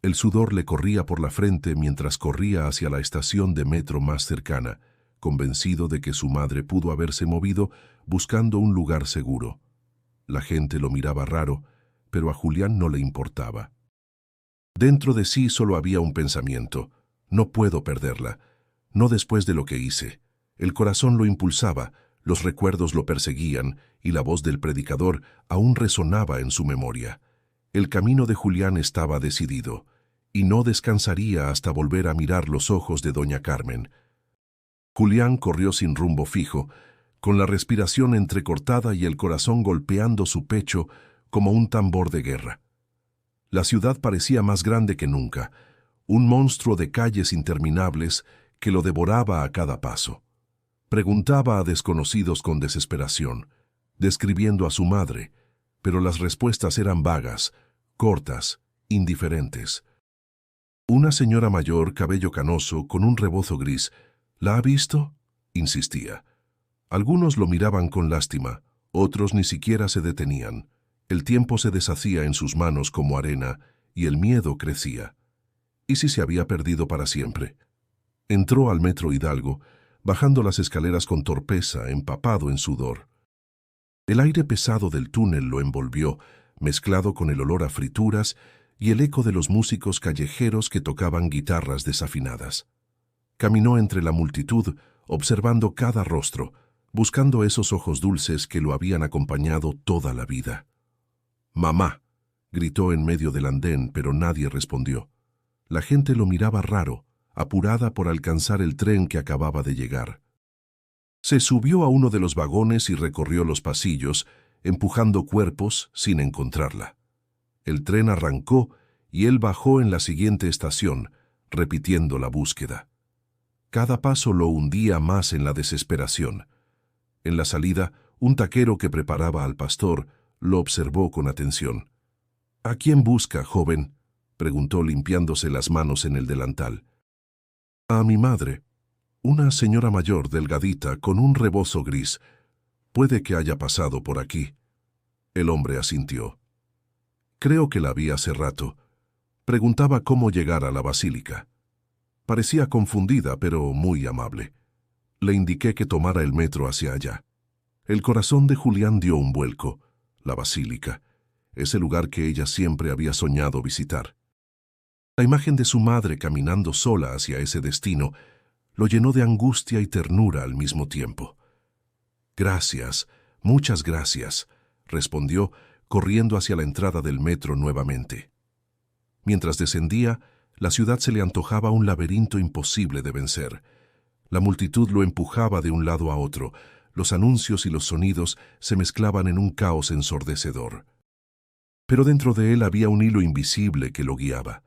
El sudor le corría por la frente mientras corría hacia la estación de metro más cercana, convencido de que su madre pudo haberse movido buscando un lugar seguro. La gente lo miraba raro, pero a Julián no le importaba. Dentro de sí solo había un pensamiento: no puedo perderla, no después de lo que hice. El corazón lo impulsaba, Los recuerdos lo perseguían y la voz del predicador aún resonaba en su memoria. El camino de Julián estaba decidido, y no descansaría hasta volver a mirar los ojos de doña Carmen. Julián corrió sin rumbo fijo, con la respiración entrecortada y el corazón golpeando su pecho como un tambor de guerra. La ciudad parecía más grande que nunca, un monstruo de calles interminables que lo devoraba a cada paso. Preguntaba a desconocidos con desesperación, describiendo a su madre, pero las respuestas eran vagas, cortas, indiferentes. Una señora mayor, cabello canoso, con un rebozo gris, ¿la ha visto?, insistía. Algunos lo miraban con lástima, otros ni siquiera se detenían. El tiempo se deshacía en sus manos como arena y el miedo crecía. ¿Y si se había perdido para siempre? Entró al metro Hidalgo, bajando las escaleras con torpeza, empapado en sudor. El aire pesado del túnel lo envolvió, mezclado con el olor a frituras y el eco de los músicos callejeros que tocaban guitarras desafinadas. Caminó entre la multitud, observando cada rostro, buscando esos ojos dulces que lo habían acompañado toda la vida. «¡Mamá!», gritó en medio del andén, pero nadie respondió. La gente lo miraba raro, apurada por alcanzar el tren que acababa de llegar. Se subió a uno de los vagones y recorrió los pasillos, empujando cuerpos sin encontrarla. El tren arrancó y él bajó en la siguiente estación, repitiendo la búsqueda. Cada paso lo hundía más en la desesperación. En la salida, un taquero que preparaba al pastor lo observó con atención. «¿A quién busca, joven?», preguntó limpiándose las manos en el delantal. «A mi madre, una señora mayor, delgadita, con un rebozo gris. Puede que haya pasado por aquí». El hombre asintió. «Creo que la vi hace rato. Preguntaba cómo llegar a la basílica». Parecía confundida, pero muy amable. Le indiqué que tomara el metro hacia allá. El corazón de Julián dio un vuelco. La basílica, ese lugar que ella siempre había soñado visitar. La imagen de su madre caminando sola hacia ese destino lo llenó de angustia y ternura al mismo tiempo. «Gracias, muchas gracias», respondió, corriendo hacia la entrada del metro nuevamente. Mientras descendía, la ciudad se le antojaba un laberinto imposible de vencer. La multitud lo empujaba de un lado a otro. Los anuncios y los sonidos se mezclaban en un caos ensordecedor. Pero dentro de él había un hilo invisible que lo guiaba.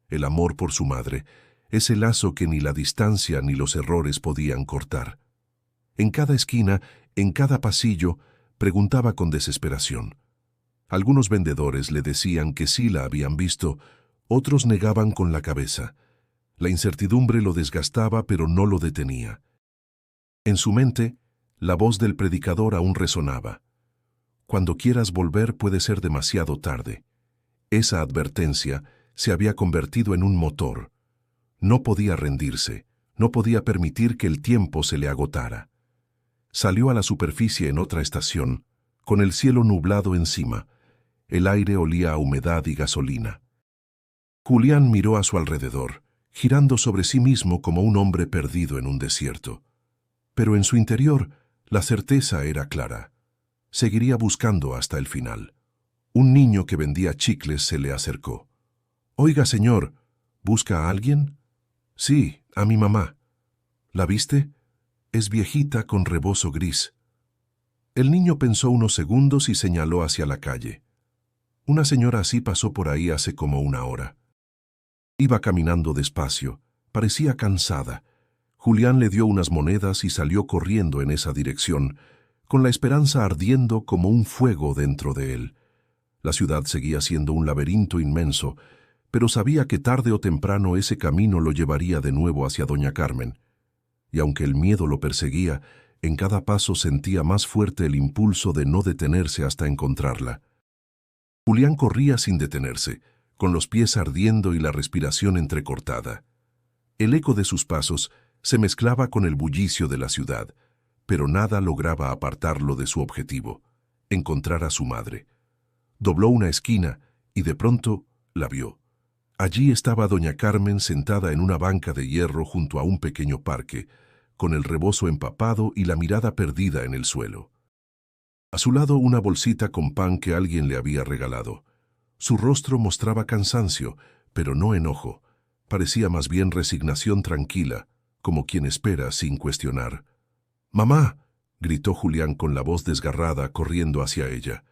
El amor por su madre, ese lazo que ni la distancia ni los errores podían cortar. En cada esquina, en cada pasillo, preguntaba con desesperación. Algunos vendedores le decían que sí la habían visto, otros negaban con la cabeza. La incertidumbre lo desgastaba, pero no lo detenía. En su mente, la voz del predicador aún resonaba. «Cuando quieras volver puede ser demasiado tarde». Esa advertencia se había convertido en un motor. No podía rendirse, no podía permitir que el tiempo se le agotara. Salió a la superficie en otra estación, con el cielo nublado encima. El aire olía a humedad y gasolina. Julián miró a su alrededor, girando sobre sí mismo como un hombre perdido en un desierto. Pero en su interior, la certeza era clara. Seguiría buscando hasta el final. Un niño que vendía chicles se le acercó. «Oiga, señor, ¿busca a alguien?» «Sí, a mi mamá». «¿La viste? Es viejita con rebozo gris». El niño pensó unos segundos y señaló hacia la calle. «Una señora así pasó por ahí hace como una hora». Iba caminando despacio, parecía cansada. Julián le dio unas monedas y salió corriendo en esa dirección, con la esperanza ardiendo como un fuego dentro de él. La ciudad seguía siendo un laberinto inmenso, pero sabía que tarde o temprano ese camino lo llevaría de nuevo hacia doña Carmen. Y aunque el miedo lo perseguía, en cada paso sentía más fuerte el impulso de no detenerse hasta encontrarla. Julián corría sin detenerse, con los pies ardiendo y la respiración entrecortada. El eco de sus pasos se mezclaba con el bullicio de la ciudad, pero nada lograba apartarlo de su objetivo, encontrar a su madre. Dobló una esquina y de pronto la vio. Allí estaba doña Carmen sentada en una banca de hierro junto a un pequeño parque, con el rebozo empapado y la mirada perdida en el suelo. A su lado una bolsita con pan que alguien le había regalado. Su rostro mostraba cansancio, pero no enojo. Parecía más bien resignación tranquila, como quien espera sin cuestionar. «¡Mamá!», gritó Julián con la voz desgarrada, corriendo hacia ella.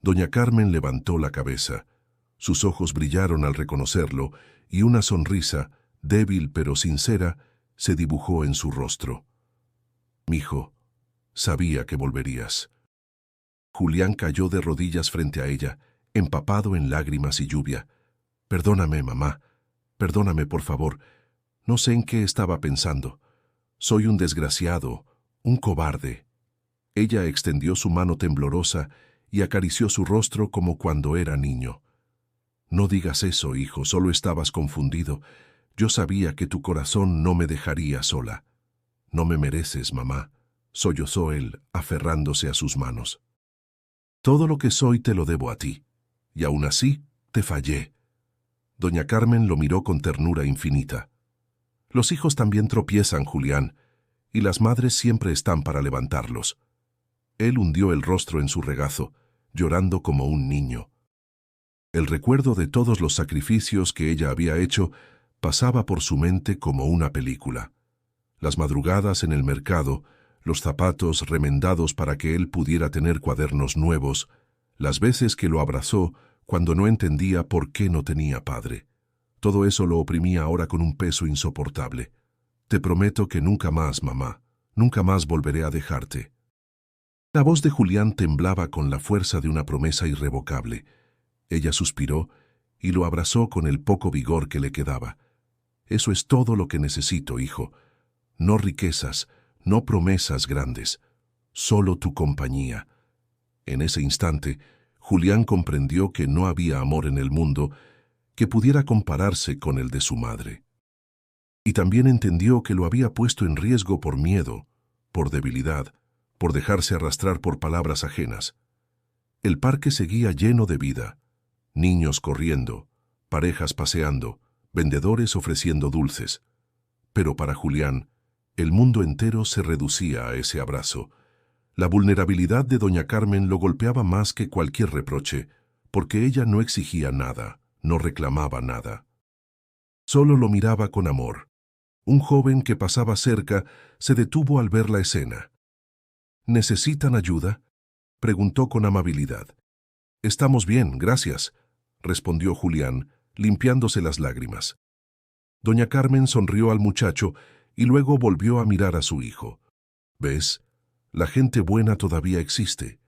Doña Carmen levantó la cabeza. Sus ojos brillaron al reconocerlo y una sonrisa, débil pero sincera, se dibujó en su rostro. «Mijo, sabía que volverías». Julián cayó de rodillas frente a ella, empapado en lágrimas y lluvia. «Perdóname, mamá. Perdóname, por favor. No sé en qué estaba pensando. Soy un desgraciado, un cobarde». Ella extendió su mano temblorosa y acarició su rostro como cuando era niño. «No digas eso, hijo, solo estabas confundido. Yo sabía que tu corazón no me dejaría sola». «No me mereces, mamá», sollozó él, aferrándose a sus manos. «Todo lo que soy te lo debo a ti, y aún así te fallé». Doña Carmen lo miró con ternura infinita. «Los hijos también tropiezan, Julián, y las madres siempre están para levantarlos». Él hundió el rostro en su regazo, llorando como un niño. El recuerdo de todos los sacrificios que ella había hecho pasaba por su mente como una película. Las madrugadas en el mercado, los zapatos remendados para que él pudiera tener cuadernos nuevos, las veces que lo abrazó cuando no entendía por qué no tenía padre. Todo eso lo oprimía ahora con un peso insoportable. «Te prometo que nunca más, mamá, nunca más volveré a dejarte». La voz de Julián temblaba con la fuerza de una promesa irrevocable. Ella suspiró y lo abrazó con el poco vigor que le quedaba. «Eso es todo lo que necesito, hijo. No riquezas, no promesas grandes, solo tu compañía». En ese instante, Julián comprendió que no había amor en el mundo que pudiera compararse con el de su madre. Y también entendió que lo había puesto en riesgo por miedo, por debilidad, por dejarse arrastrar por palabras ajenas. El parque seguía lleno de vida, niños corriendo, parejas paseando, vendedores ofreciendo dulces. Pero para Julián, el mundo entero se reducía a ese abrazo. La vulnerabilidad de doña Carmen lo golpeaba más que cualquier reproche, porque ella no exigía nada, no reclamaba nada. Solo lo miraba con amor. Un joven que pasaba cerca se detuvo al ver la escena. «¿Necesitan ayuda?», preguntó con amabilidad. «Estamos bien, gracias», respondió Julián, limpiándose las lágrimas. Doña Carmen sonrió al muchacho y luego volvió a mirar a su hijo. «¿Ves? La gente buena todavía existe,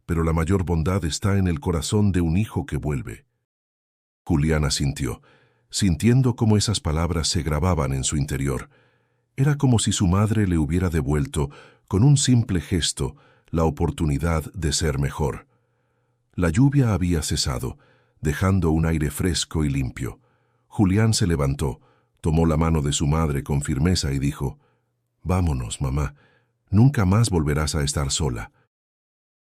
pero la mayor bondad está en el corazón de un hijo que vuelve». Julián asintió, sintiendo cómo esas palabras se grababan en su interior. Era como si su madre le hubiera devuelto, con un simple gesto, la oportunidad de ser mejor. La lluvia había cesado, dejando un aire fresco y limpio. Julián se levantó, tomó la mano de su madre con firmeza y dijo: «Vámonos, mamá, nunca más volverás a estar sola».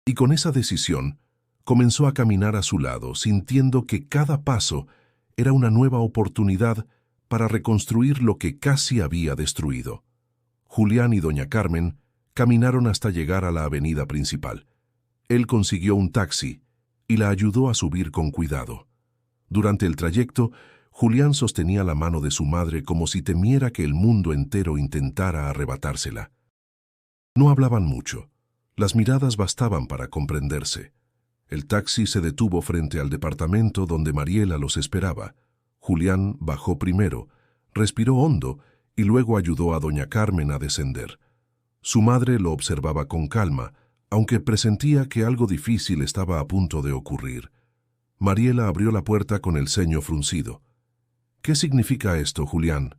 Y con esa decisión, comenzó a caminar a su lado, sintiendo que cada paso era una nueva oportunidad para reconstruir lo que casi había destruido. Julián y doña Carmen caminaron hasta llegar a la avenida principal. Él consiguió un taxi y la ayudó a subir con cuidado. Durante el trayecto, Julián sostenía la mano de su madre como si temiera que el mundo entero intentara arrebatársela. No hablaban mucho. Las miradas bastaban para comprenderse. El taxi se detuvo frente al departamento donde Mariela los esperaba. Julián bajó primero, respiró hondo y luego ayudó a doña Carmen a descender. Su madre lo observaba con calma, aunque presentía que algo difícil estaba a punto de ocurrir. Mariela abrió la puerta con el ceño fruncido. «¿Qué significa esto, Julián?»,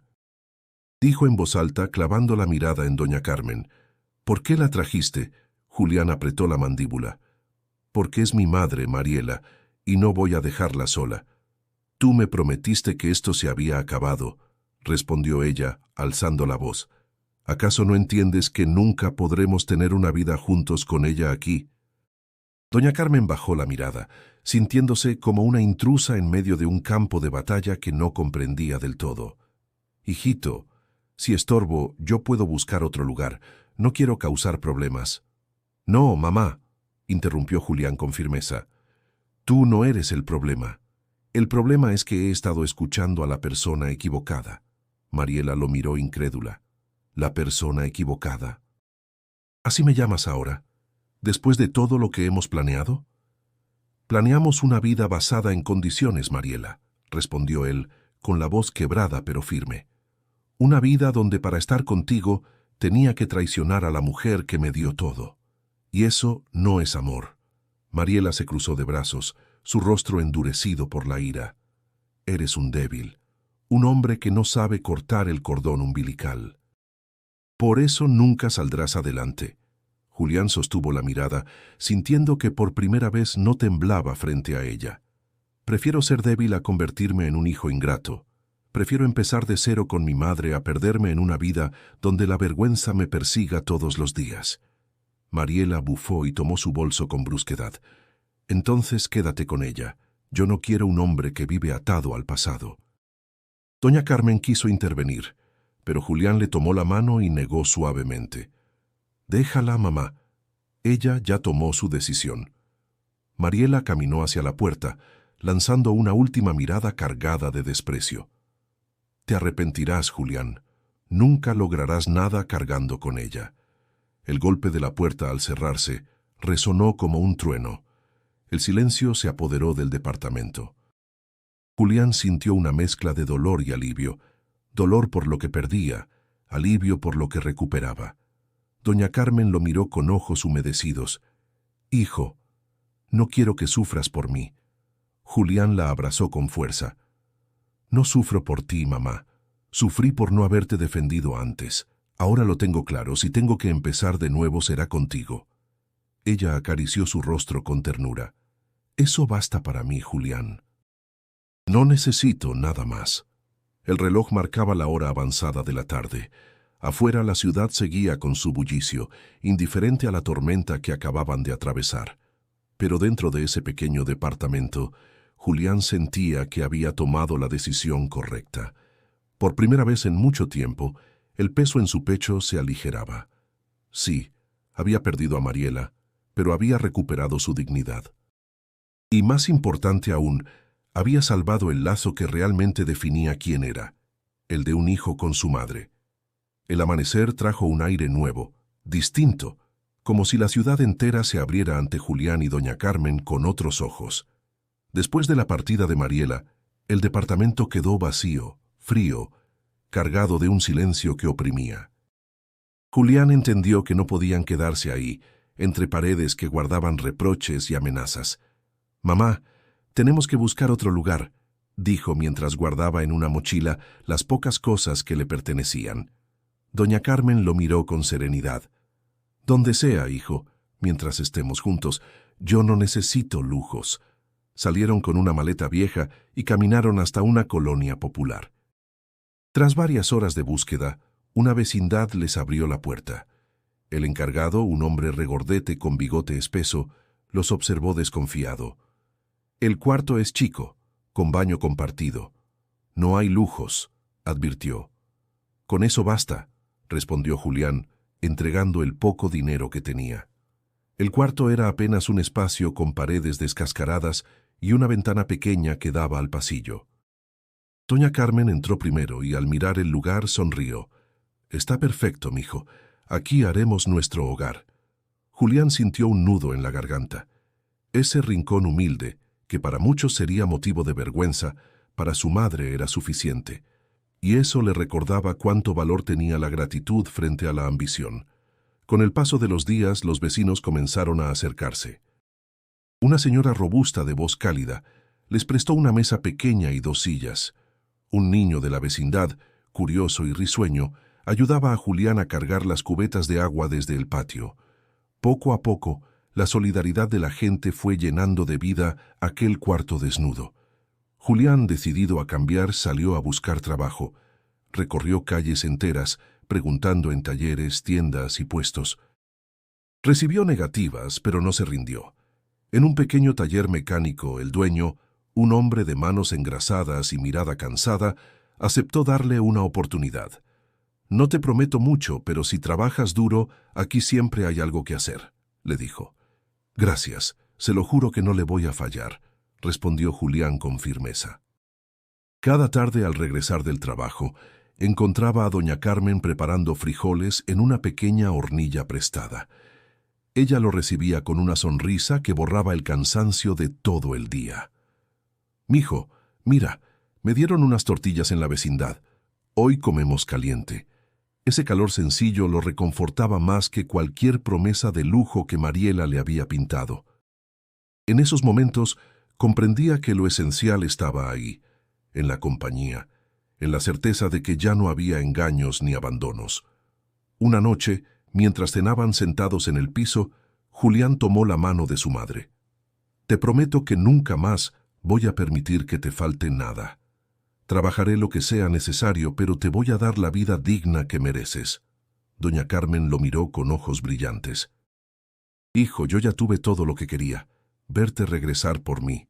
dijo en voz alta, clavando la mirada en doña Carmen. «¿Por qué la trajiste?». Julián apretó la mandíbula. «Porque es mi madre, Mariela, y no voy a dejarla sola». «Tú me prometiste que esto se había acabado», respondió ella, alzando la voz. «¿Acaso no entiendes que nunca podremos tener una vida juntos con ella aquí?». Doña Carmen bajó la mirada, sintiéndose como una intrusa en medio de un campo de batalla que no comprendía del todo. «Hijito, Si estorbo, yo puedo buscar otro lugar. No quiero causar problemas. No, mamá, interrumpió Julián con firmeza. Tú no eres el problema. El problema es que he estado escuchando a la persona equivocada. Mariela lo miró incrédula. La persona equivocada. ¿Así me llamas ahora? ¿Después de todo lo que hemos planeado? Planeamos una vida basada en condiciones, Mariela, respondió él, con la voz quebrada pero firme. Una vida donde para estar contigo tenía que traicionar a la mujer que me dio todo. Y eso no es amor. Mariela se cruzó de brazos, su rostro endurecido por la ira. Eres un débil, un hombre que no sabe cortar el cordón umbilical. Por eso nunca saldrás adelante. Julián sostuvo la mirada, sintiendo que por primera vez no temblaba frente a ella. Prefiero ser débil a convertirme en un hijo ingrato. Prefiero empezar de cero con mi madre a perderme en una vida donde la vergüenza me persiga todos los días. Mariela bufó y tomó su bolso con brusquedad. Entonces quédate con ella. Yo no quiero un hombre que vive atado al pasado. Doña Carmen quiso intervenir, pero Julián le tomó la mano y negó suavemente. Déjala, mamá. Ella ya tomó su decisión. Mariela caminó hacia la puerta, lanzando una última mirada cargada de desprecio. Te arrepentirás, Julián. Nunca lograrás nada cargando con ella. El golpe de la puerta al cerrarse resonó como un trueno. El silencio se apoderó del departamento. Julián sintió una mezcla de dolor y alivio. Dolor por lo que perdía, alivio por lo que recuperaba. Doña Carmen lo miró con ojos humedecidos. Hijo, no quiero que sufras por mí. Julián la abrazó con fuerza. No sufro por ti, mamá. Sufrí por no haberte defendido antes. Ahora lo tengo claro, si tengo que empezar de nuevo será contigo. Ella acarició su rostro con ternura. Eso basta para mí, Julián. No necesito nada más. El reloj marcaba la hora avanzada de la tarde. Afuera la ciudad seguía con su bullicio, indiferente a la tormenta que acababan de atravesar. Pero dentro de ese pequeño departamento, Julián sentía que había tomado la decisión correcta. Por primera vez en mucho tiempo, el peso en su pecho se aligeraba. Sí, había perdido a Mariela, pero había recuperado su dignidad. Y más importante aún, había salvado el lazo que realmente definía quién era, el de un hijo con su madre. El amanecer trajo un aire nuevo, distinto, como si la ciudad entera se abriera ante Julián y doña Carmen con otros ojos. Después de la partida de Mariela, el departamento quedó vacío, frío, cargado de un silencio que oprimía. Julián entendió que no podían quedarse ahí, entre paredes que guardaban reproches y amenazas. «Mamá, tenemos que buscar otro lugar», dijo mientras guardaba en una mochila las pocas cosas que le pertenecían. Doña Carmen lo miró con serenidad. «Donde sea, hijo, mientras estemos juntos. Yo no necesito lujos». Salieron con una maleta vieja y caminaron hasta una colonia popular. Tras varias horas de búsqueda, una vecindad les abrió la puerta. El encargado, un hombre regordete con bigote espeso, los observó desconfiado. «El cuarto es chico, con baño compartido. No hay lujos», advirtió. «Con eso basta», respondió Julián, entregando el poco dinero que tenía. El cuarto era apenas un espacio con paredes descascaradas y una ventana pequeña que daba al pasillo. Doña Carmen entró primero y al mirar el lugar sonrió. «Está perfecto, mijo. Aquí haremos nuestro hogar». Julián sintió un nudo en la garganta. Ese rincón humilde, que para muchos sería motivo de vergüenza, para su madre era suficiente. Y eso le recordaba cuánto valor tenía la gratitud frente a la ambición. Con el paso de los días, los vecinos comenzaron a acercarse. Una señora robusta de voz cálida les prestó una mesa pequeña y 2 sillas. Un niño de la vecindad, curioso y risueño, ayudaba a Julián a cargar las cubetas de agua desde el patio. Poco a poco, la solidaridad de la gente fue llenando de vida aquel cuarto desnudo. Julián, decidido a cambiar, salió a buscar trabajo. Recorrió calles enteras, preguntando en talleres, tiendas y puestos. Recibió negativas, pero no se rindió. En un pequeño taller mecánico, el dueño, un hombre de manos engrasadas y mirada cansada, aceptó darle una oportunidad. No te prometo mucho, pero si trabajas duro, aquí siempre hay algo que hacer, le dijo. Gracias, se lo juro que no le voy a fallar, respondió Julián con firmeza. Cada tarde al regresar del trabajo, encontraba a doña Carmen preparando frijoles en una pequeña hornilla prestada. Ella lo recibía con una sonrisa que borraba el cansancio de todo el día. «Mijo, mira, me dieron unas tortillas en la vecindad. Hoy comemos caliente». Ese calor sencillo lo reconfortaba más que cualquier promesa de lujo que Mariela le había pintado. En esos momentos comprendía que lo esencial estaba ahí, en la compañía, en la certeza de que ya no había engaños ni abandonos. Una noche, mientras cenaban sentados en el piso, Julián tomó la mano de su madre. «Te prometo que nunca más voy a permitir que te falte nada. Trabajaré lo que sea necesario, pero te voy a dar la vida digna que mereces». Doña Carmen lo miró con ojos brillantes. «Hijo, yo ya tuve todo lo que quería, verte regresar por mí.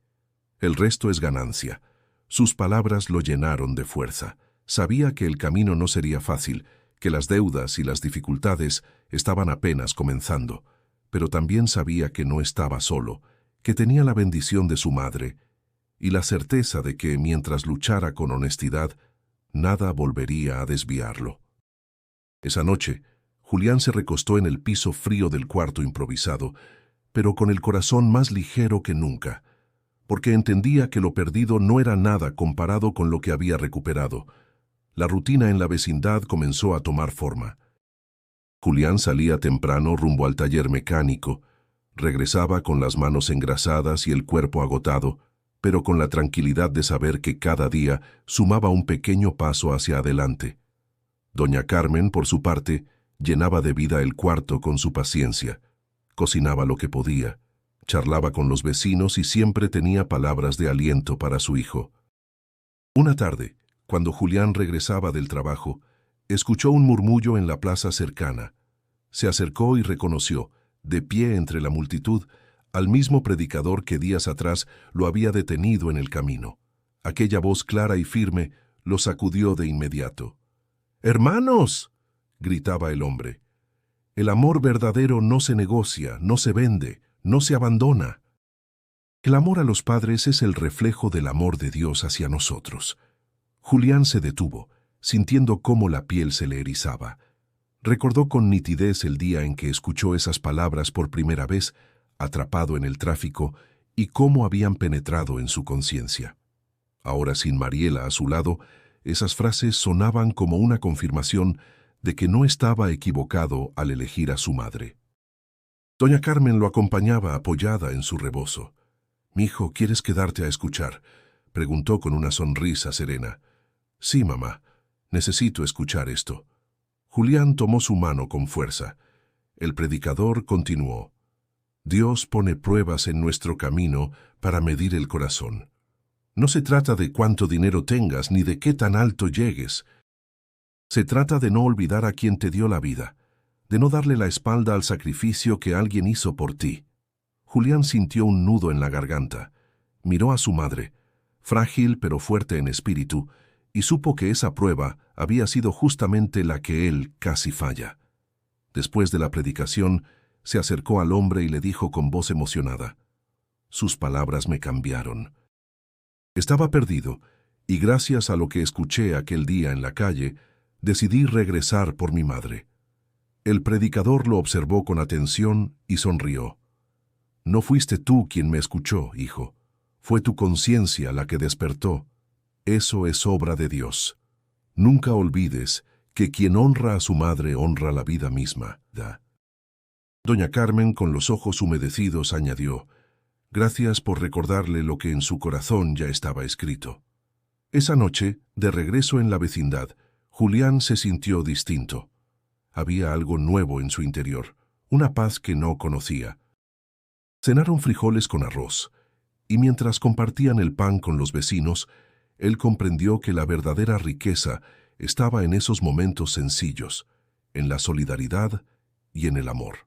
El resto es ganancia». Sus palabras lo llenaron de fuerza. Sabía que el camino no sería fácil, que las deudas y las dificultades estaban apenas comenzando, pero también sabía que no estaba solo, que tenía la bendición de su madre y la certeza de que, mientras luchara con honestidad, nada volvería a desviarlo. Esa noche, Julián se recostó en el piso frío del cuarto improvisado, pero con el corazón más ligero que nunca, porque entendía que lo perdido no era nada comparado con lo que había recuperado. La rutina en la vecindad comenzó a tomar forma. Julián salía temprano rumbo al taller mecánico, regresaba con las manos engrasadas y el cuerpo agotado, pero con la tranquilidad de saber que cada día sumaba un pequeño paso hacia adelante. Doña Carmen, por su parte, llenaba de vida el cuarto con su paciencia. Cocinaba lo que podía, charlaba con los vecinos y siempre tenía palabras de aliento para su hijo. Una tarde, cuando Julián regresaba del trabajo, escuchó un murmullo en la plaza cercana. Se acercó y reconoció, de pie entre la multitud, al mismo predicador que días atrás lo había detenido en el camino. Aquella voz clara y firme lo sacudió de inmediato. «¡Hermanos!», gritaba el hombre. «El amor verdadero no se negocia, no se vende, no se abandona». El amor a los padres es el reflejo del amor de Dios hacia nosotros. Julián se detuvo, sintiendo cómo la piel se le erizaba. Recordó con nitidez el día en que escuchó esas palabras por primera vez, atrapado en el tráfico, y cómo habían penetrado en su conciencia. Ahora, sin Mariela a su lado, esas frases sonaban como una confirmación de que no estaba equivocado al elegir a su madre. Doña Carmen lo acompañaba apoyada en su rebozo. «Mijo, ¿quieres quedarte a escuchar?», preguntó con una sonrisa serena. «Sí, mamá, necesito escuchar esto». Julián tomó su mano con fuerza. El predicador continuó. «Dios pone pruebas en nuestro camino para medir el corazón. No se trata de cuánto dinero tengas ni de qué tan alto llegues. Se trata de no olvidar a quien te dio la vida, de no darle la espalda al sacrificio que alguien hizo por ti». Julián sintió un nudo en la garganta. Miró a su madre, frágil pero fuerte en espíritu, y supo que esa prueba había sido justamente la que él casi falla. Después de la predicación, se acercó al hombre y le dijo con voz emocionada: «Sus palabras me cambiaron. Estaba perdido, y gracias a lo que escuché aquel día en la calle, decidí regresar por mi madre». El predicador lo observó con atención y sonrió. «No fuiste tú quien me escuchó, hijo. Fue tu conciencia la que despertó. Eso es obra de Dios. Nunca olvides que quien honra a su madre honra la vida misma». Doña Carmen, con los ojos humedecidos, añadió: «Gracias por recordarle lo que en su corazón ya estaba escrito». Esa noche, de regreso en la vecindad, Julián se sintió distinto. Había algo nuevo en su interior, una paz que no conocía. Cenaron frijoles con arroz, y mientras compartían el pan con los vecinos, él comprendió que la verdadera riqueza estaba en esos momentos sencillos, en la solidaridad y en el amor.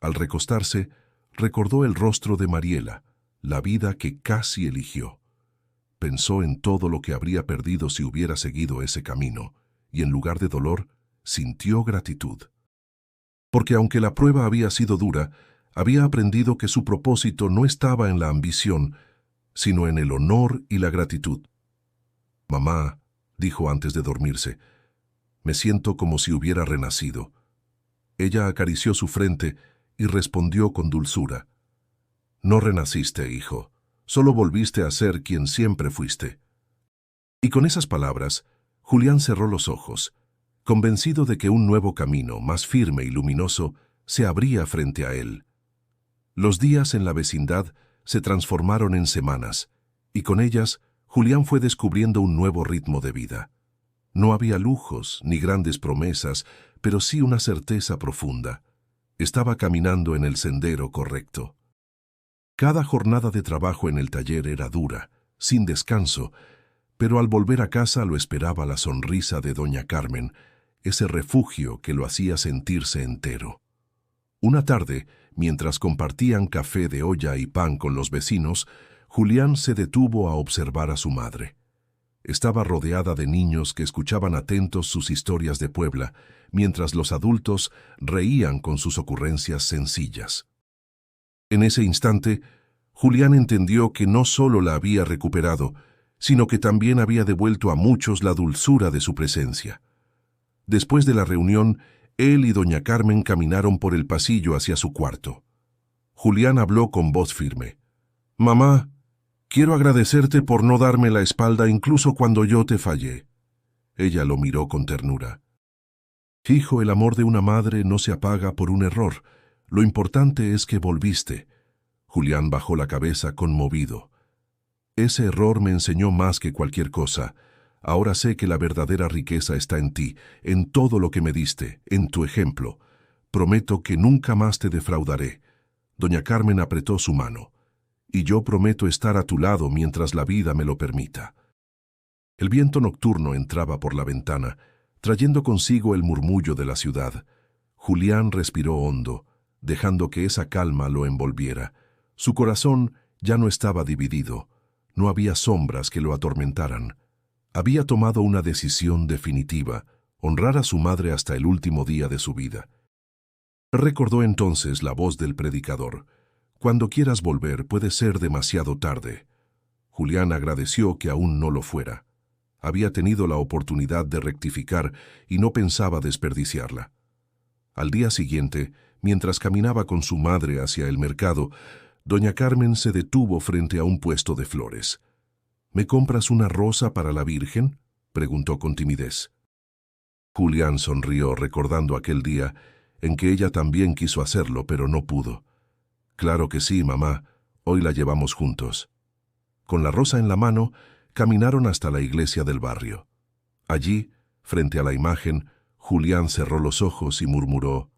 Al recostarse, recordó el rostro de Mariela, la vida que casi eligió. Pensó en todo lo que habría perdido si hubiera seguido ese camino, y en lugar de dolor, sintió gratitud. Porque aunque la prueba había sido dura, había aprendido que su propósito no estaba en la ambición, sino en el honor y la gratitud. «Mamá», dijo antes de dormirse, «me siento como si hubiera renacido». Ella acarició su frente y respondió con dulzura. «No renaciste, hijo, solo volviste a ser quien siempre fuiste». Y con esas palabras, Julián cerró los ojos, convencido de que un nuevo camino, más firme y luminoso, se abría frente a él. Los días en la vecindad se transformaron en semanas, y con ellas Julián fue descubriendo un nuevo ritmo de vida. No había lujos ni grandes promesas, pero sí una certeza profunda. Estaba caminando en el sendero correcto. Cada jornada de trabajo en el taller era dura, sin descanso, pero al volver a casa lo esperaba la sonrisa de doña Carmen, ese refugio que lo hacía sentirse entero. Una tarde, mientras compartían café de olla y pan con los vecinos, Julián se detuvo a observar a su madre. Estaba rodeada de niños que escuchaban atentos sus historias de Puebla, mientras los adultos reían con sus ocurrencias sencillas. En ese instante, Julián entendió que no solo la había recuperado, sino que también había devuelto a muchos la dulzura de su presencia. Después de la reunión, él y doña Carmen caminaron por el pasillo hacia su cuarto. Julián habló con voz firme. «Mamá, quiero agradecerte por no darme la espalda incluso cuando yo te fallé». Ella lo miró con ternura. «Hijo, el amor de una madre no se apaga por un error. Lo importante es que volviste». Julián bajó la cabeza conmovido. «Ese error me enseñó más que cualquier cosa. Ahora sé que la verdadera riqueza está en ti, en todo lo que me diste, en tu ejemplo. Prometo que nunca más te defraudaré». Doña Carmen apretó su mano. «Y yo prometo estar a tu lado mientras la vida me lo permita». El viento nocturno entraba por la ventana, trayendo consigo el murmullo de la ciudad. Julián respiró hondo, dejando que esa calma lo envolviera. Su corazón ya no estaba dividido. No había sombras que lo atormentaran. Había tomado una decisión definitiva, honrar a su madre hasta el último día de su vida. Recordó entonces la voz del predicador. «Cuando quieras volver puede ser demasiado tarde». Julián agradeció que aún no lo fuera. Había tenido la oportunidad de rectificar y no pensaba desperdiciarla. Al día siguiente, mientras caminaba con su madre hacia el mercado, doña Carmen se detuvo frente a un puesto de flores. «¿Me compras una rosa para la Virgen?», preguntó con timidez. Julián sonrió recordando aquel día en que ella también quiso hacerlo, pero no pudo. «Claro que sí, mamá. Hoy la llevamos juntos». Con la rosa en la mano, caminaron hasta la iglesia del barrio. Allí, frente a la imagen, Julián cerró los ojos y murmuró: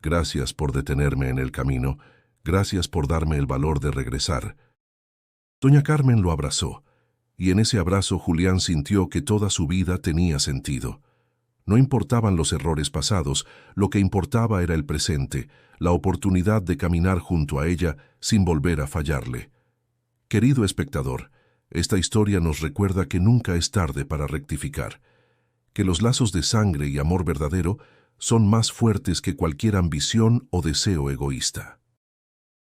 «Gracias por detenerme en el camino. Gracias por darme el valor de regresar». Doña Carmen lo abrazó, y en ese abrazo Julián sintió que toda su vida tenía sentido. No importaban los errores pasados, lo que importaba era el presente, la oportunidad de caminar junto a ella sin volver a fallarle. Querido espectador, esta historia nos recuerda que nunca es tarde para rectificar, que los lazos de sangre y amor verdadero son más fuertes que cualquier ambición o deseo egoísta.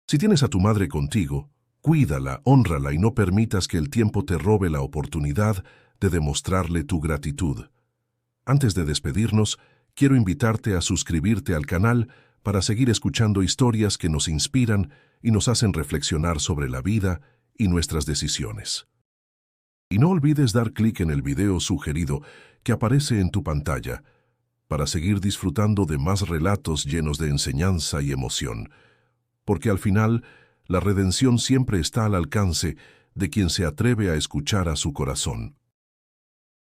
Si tienes a tu madre contigo, cuídala, hónrala y no permitas que el tiempo te robe la oportunidad de demostrarle tu gratitud. Antes de despedirnos, quiero invitarte a suscribirte al canal para seguir escuchando historias que nos inspiran y nos hacen reflexionar sobre la vida y nuestras decisiones. Y no olvides dar clic en el video sugerido que aparece en tu pantalla para seguir disfrutando de más relatos llenos de enseñanza y emoción, porque al final la redención siempre está al alcance de quien se atreve a escuchar a su corazón.